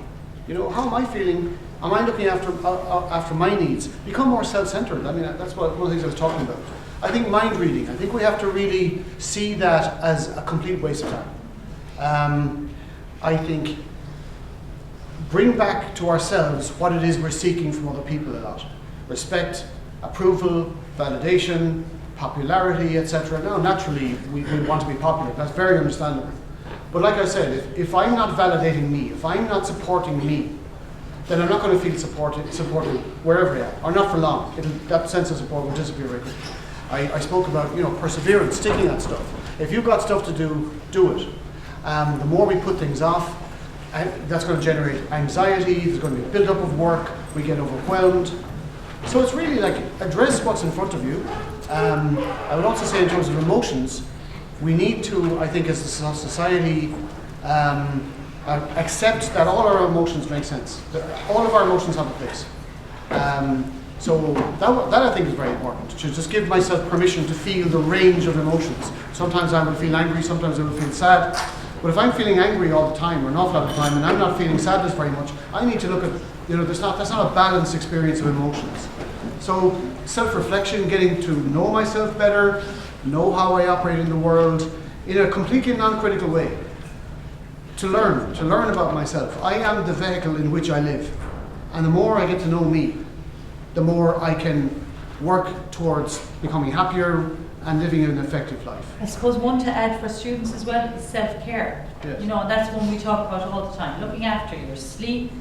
You know, how am I feeling? Am I looking after my needs? Become more self-centered. I mean, that's one of the things I was talking about. I think mind reading, I think we have to really see that as a complete waste of time. I think bring back to ourselves what it is we're seeking from other people a lot. Respect, approval, validation, popularity, etc. Now, naturally, we want to be popular. That's very understandable. But like I said, if I'm not validating me, if I'm not supporting me, then I'm not going to feel supported wherever I am, or not for long. That sense of support will disappear very quickly. I spoke about, you know, perseverance, sticking at stuff. If you've got stuff to do, do it. The more we put things off, that's going to generate anxiety, there's going to be a build-up of work, we get overwhelmed. So it's really like, address what's in front of you. I would also say in terms of emotions, we need to, I think as a society, accept that all our emotions make sense. That all of our emotions have a place. So that I think is very important, to just give myself permission to feel the range of emotions. Sometimes I will feel angry, sometimes I will feel sad. But if I'm feeling angry all the time, or an awful lot of the time, and I'm not feeling sadness very much, I need to look at, you know, that's not a balanced experience of emotions. So self-reflection, getting to know myself better, know how I operate in the world, in a completely non-critical way. To learn about myself. I am the vehicle in which I live. And the more I get to know me, the more I can work towards becoming happier and living an effective life. I suppose one to add for students as well is self-care. Yes. You know, that's one we talk about all the time. Looking after your sleep,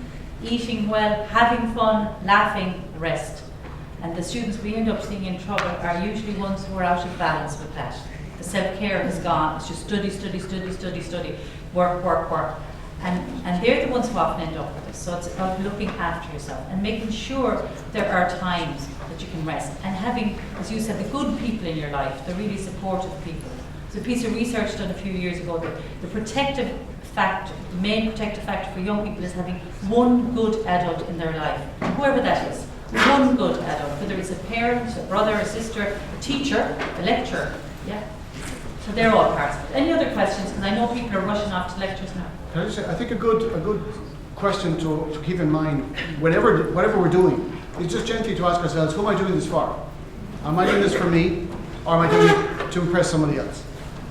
eating well, having fun, laughing, rest. And the students we end up seeing in trouble are usually ones who are out of balance with that. The self-care has gone. It's just study, work. And they're the ones who often end up with this. So it's about looking after yourself and making sure there are times that you can rest. And having, as you said, the good people in your life, the really supportive people. There's a piece of research done a few years ago that the protective factor, the main protective factor for young people is having one good adult in their life, whoever that is. One good adult, whether it's a parent, a brother, a sister, a teacher, a lecturer. Yeah. So they're all parts of it. Any other questions? Because I know people are rushing off to lectures now. Can I just say, I think a good question to keep in mind, whatever we're doing, is just gently to ask ourselves, who am I doing this for? Am I doing this for me, or am I doing it to impress somebody else?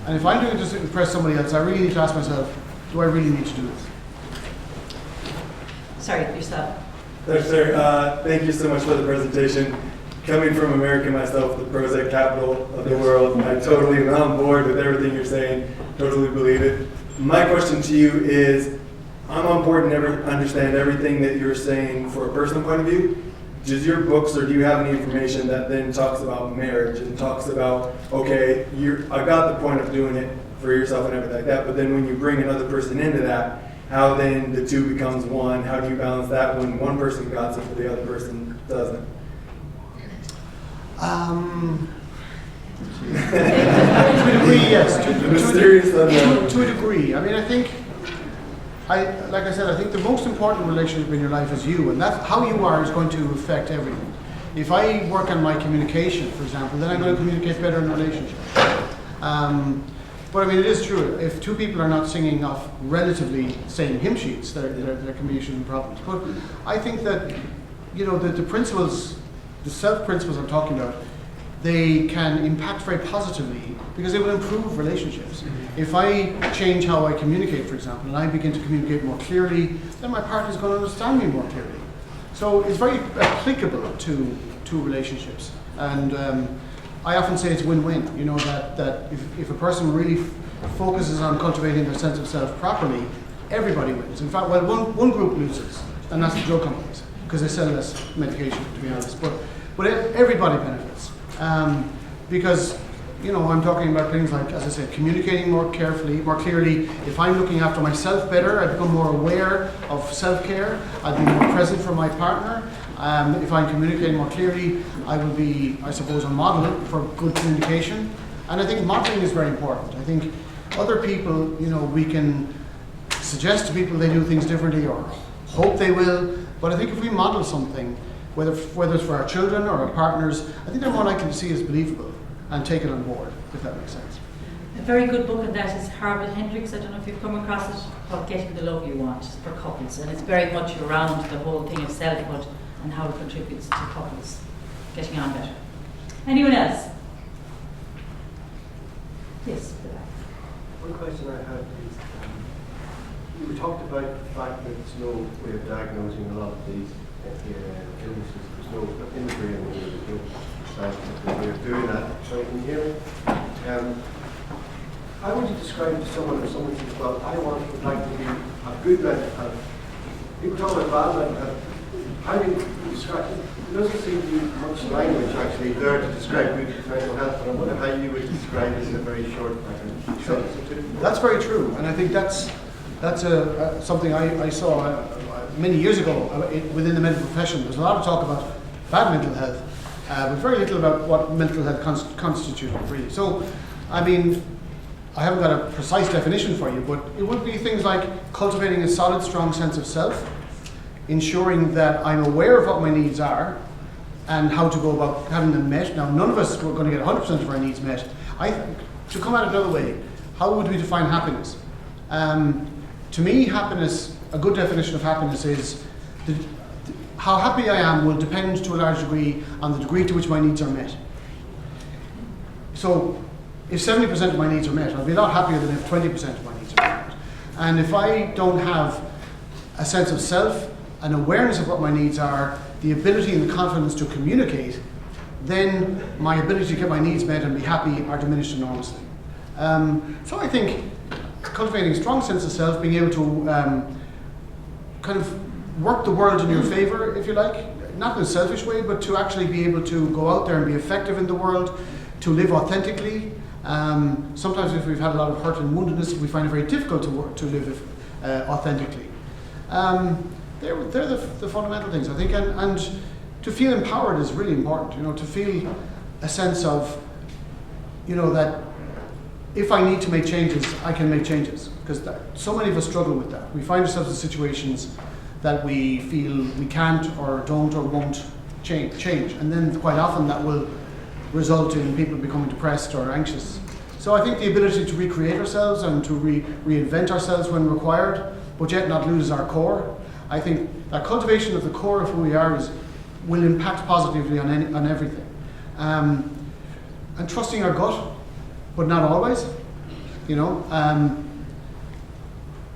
And if I'm doing it to impress somebody else, I really need to ask myself, do I really need to do this? Sorry, yourself. Dr. Sir, thank you so much for the presentation. Coming from America myself, the Prozac capital of the world, I totally am on board with everything you're saying, totally believe it. My question to you is, I'm on board and understand everything that you're saying for a personal point of view. Does your books, or do you have any information that then talks about marriage and talks about, okay, I got the point of doing it for yourself and everything like that, but then when you bring another person into that, how then the two becomes one? How do you balance that when one person got it but the other person doesn't? To a degree, yes. To a degree. I mean, I think, like I said, I think the most important relationship in your life is you, and that's how you are is going to affect everything. If I work on my communication, for example, then I'm going to communicate better in a relationship. But I mean, it is true. If two people are not singing off relatively same hymn sheets, there can be issues and problems. But I think that, you know, the principles, the self-principles I'm talking about, they can impact very positively because they will improve relationships. If I change how I communicate, for example, and I begin to communicate more clearly, then my partner is going to understand me more clearly. So it's very applicable to relationships. And I often say it's win-win, you know, that if a person really focuses on cultivating their sense of self properly, everybody wins. In fact, well, one group loses, and that's the drug companies, because they sell less medication, to be honest. But everybody benefits. Because, you know, I'm talking about things like, as I said, communicating more carefully, more clearly. If I'm looking after myself better, I become more aware of self-care. I'll be more present for my partner. If I'm communicating more clearly, I will be, I suppose, a model for good communication. And I think modeling is very important. I think other people, you know, we can suggest to people they do things differently or hope they will. But I think if we model something, whether it's for our children or our partners, I think they're more likely to see it as believable and take it on board, if that makes sense. A very good book on that is Harvard Hendricks. I don't know if you've come across it, called Getting the Love You Want for couples, and it's very much around the whole thing of selfhood and how it contributes to couples getting on better. Anyone else? Yes. One question I had is, you talked about the fact that there's no way of diagnosing a lot of these illnesses. There's no imagery and there's no scientific way of doing that. So can you hear me? How would you describe to someone if someone says, well, I would like to have good mental health? People talk about bad mental health. How do you describe it? There doesn't seem to be much language actually there to describe good mental health, but I wonder how you would describe it in a very short sentence. Sure. That's very true, and I think that's something I saw many years ago within the medical profession. There's a lot of talk about bad mental health, but very little about what mental health constitutes really. So, I mean, I haven't got a precise definition for you, but it would be things like cultivating a solid, strong sense of self, ensuring that I'm aware of what my needs are and how to go about having them met. Now, none of us are going to get 100% of our needs met. I think, to come at it another way, how would we define happiness? To me, happiness, a good definition of happiness is how happy I am will depend to a large degree on the degree to which my needs are met. So, if 70% of my needs are met, I'll be a lot happier than if 20% of my needs are met. And if I don't have a sense of self, an awareness of what my needs are, the ability and the confidence to communicate, then my ability to get my needs met and be happy are diminished enormously. So I think cultivating a strong sense of self, being able to kind of work the world in your favor, if you like, not in a selfish way, but to actually be able to go out there and be effective in the world, to live authentically. Sometimes if we've had a lot of hurt and woundedness, we find it very difficult to live authentically. They're the fundamental things, I think, and to feel empowered is really important, you know, to feel a sense of, you know, that if I need to make changes, I can make changes, because so many of us struggle with that. We find ourselves in situations that we feel we can't or don't or won't change, and then quite often that will result in people becoming depressed or anxious. So I think the ability to recreate ourselves and to reinvent ourselves when required, but yet not lose our core. I think that cultivation of the core of who we are will impact positively on everything. And trusting our gut, but not always, you know.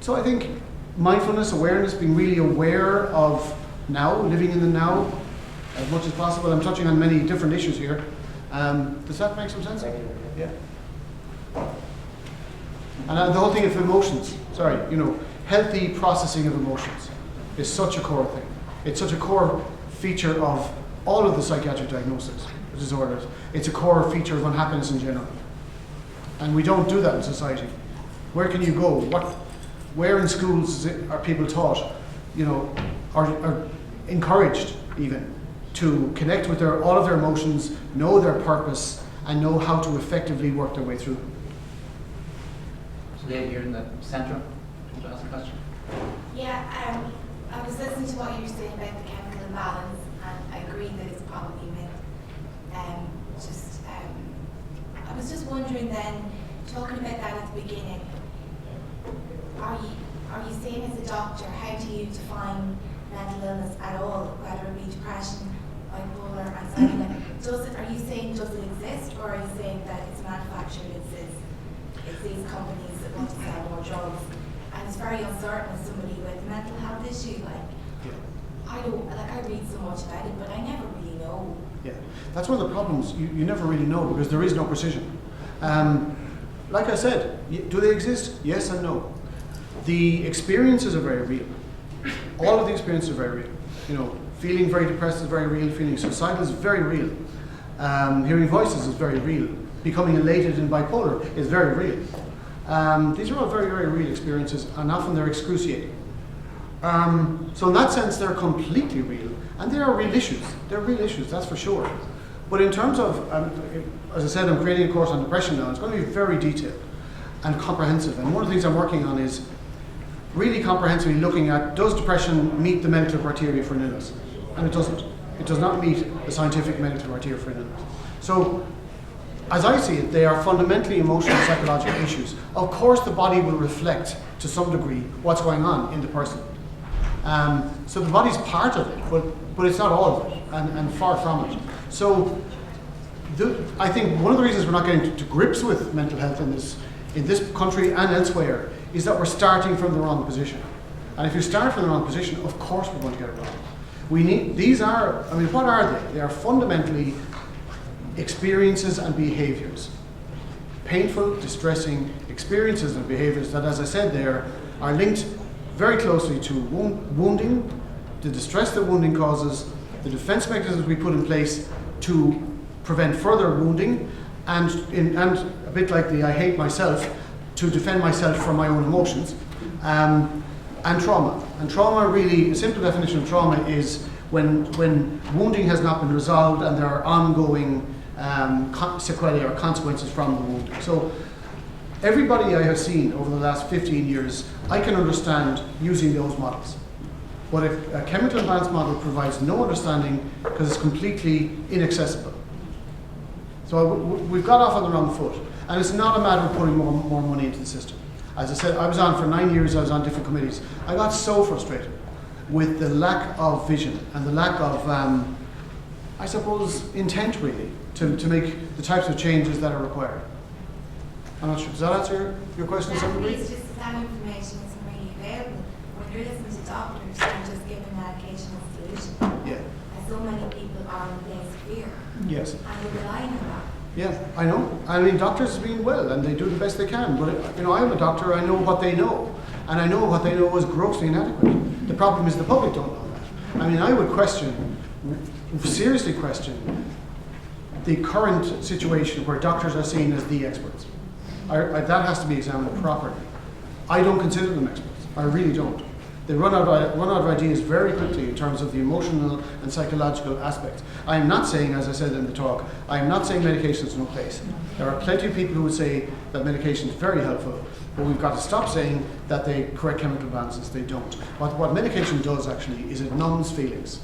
So I think mindfulness, awareness, being really aware of now, living in the now as much as possible. I'm touching on many different issues here. Does that make some sense? Yeah. And the whole thing of emotions, you know, healthy processing of emotions is such a core thing. It's such a core feature of all of the psychiatric diagnosis disorders. It's a core feature of unhappiness in general. And we don't do that in society. Where can you go? Where in schools are people taught, you know, are encouraged even to connect with all of their emotions, know their purpose, and know how to effectively work their way through them? So Dave, you're in the centre. Do you want to ask a question? Yeah, I was listening to what you were saying about the chemical imbalance, and I agree that it's probably myth. I was just wondering then, talking about that at the beginning, are you saying as a doctor, how do you define mental illness at all, whether it be depression, bipolar, anxiety? Are you saying does it exist, or are you saying that it's manufactured, it's these companies that want to sell more drugs? And it's very uncertain as somebody with a mental health issue, I read so much about it, but I never really know. Yeah, that's one of the problems. You never really know because there is no precision. Like I said, do they exist? Yes and no. The experiences are very real. All of the experiences are very real. You know, feeling very depressed is very real. Feeling suicidal is very real. Hearing voices is very real. Becoming elated in bipolar is very real. These are all very, very real experiences, and often they're excruciating. So in that sense, they're completely real, and they are real issues. They're real issues, that's for sure. But in terms of, as I said, I'm creating a course on depression now. It's going to be very detailed and comprehensive. And one of the things I'm working on is really comprehensively looking at, does depression meet the medical criteria for an illness? And it doesn't. It does not meet the scientific medical criteria for an illness. So as I see it, they are fundamentally emotional and psychological issues. Of course, the body will reflect to some degree what's going on in the person. So the body's part of it, but it's not all of it, and far from it. So I think one of the reasons we're not getting to grips with mental health in this country and elsewhere is that we're starting from the wrong position. And if you start from the wrong position, of course we're going to get it wrong. What are they? They are fundamentally experiences and behaviors. Painful, distressing experiences and behaviors that, as I said there, are linked very closely to wounding, the distress that wounding causes, the defense mechanisms we put in place to prevent further wounding, and a bit like the I hate myself, to defend myself from my own emotions, and trauma. And trauma, really, a simple definition of trauma is when wounding has not been resolved and there are ongoing sequelae or consequences from the wounding. So everybody I have seen over the last 15 years, I can understand using those models. But if a chemical imbalance model provides no understanding because it's completely inaccessible. So we've got off on the wrong foot. And it's not a matter of putting more money into the system. As I said, I was on for 9 years, I was on different committees. I got so frustrated with the lack of vision and the lack of, I suppose, intent really, to make the types of changes that are required. I'm not sure, does that answer your question? It's just that information isn't really available. When you're listening to doctors, they're just giving medication as a solution. Yeah. And so many people are in a place of fear. Yes. And they're relying on that. Yeah, I know. I mean, doctors mean well, and they do the best they can. But I'm a doctor. I know what they know, and I know what they know is grossly inadequate. The problem is the public don't know that. I mean, I would seriously question, the current situation where doctors are seen as the experts. That has to be examined properly. I don't consider them experts. I really don't. They run out of ideas very quickly in terms of the emotional and psychological aspects. I am not saying, as I said in the talk, I am not saying medication is no place. There are plenty of people who would say that medication is very helpful, but we've got to stop saying that they correct chemical imbalances. They don't. What medication does actually is it numbs feelings.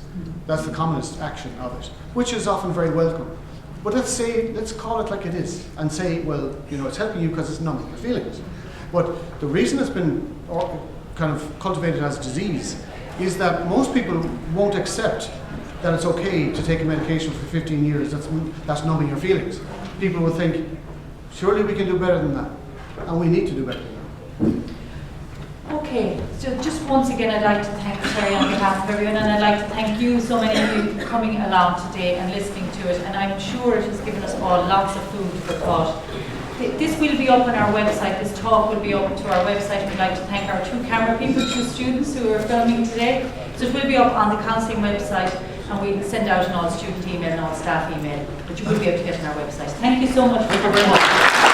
That's the commonest action of it, which is often very welcome. But let's call it like it is and say, well, it's helping you because it's numbing your feelings. But the reason it's been kind of cultivated as disease is that most people won't accept that it's okay to take a medication for 15 years that's numbing your feelings. People will think, surely we can do better than that, and we need to do better than that. Okay, so just once again I'd like to thank Terry on behalf of everyone, and I'd like to thank you, so many of you, for coming along today and listening to it, and I'm sure it has given us all lots of food for thought. This will be up on our website, this talk will be up to our website. We'd like to thank our 2 camera people, 2 students who are filming today. So it will be up on the counselling website, and we'll send out an all student email and all staff email, but you will be able to get on our website. Thank you so much for coming.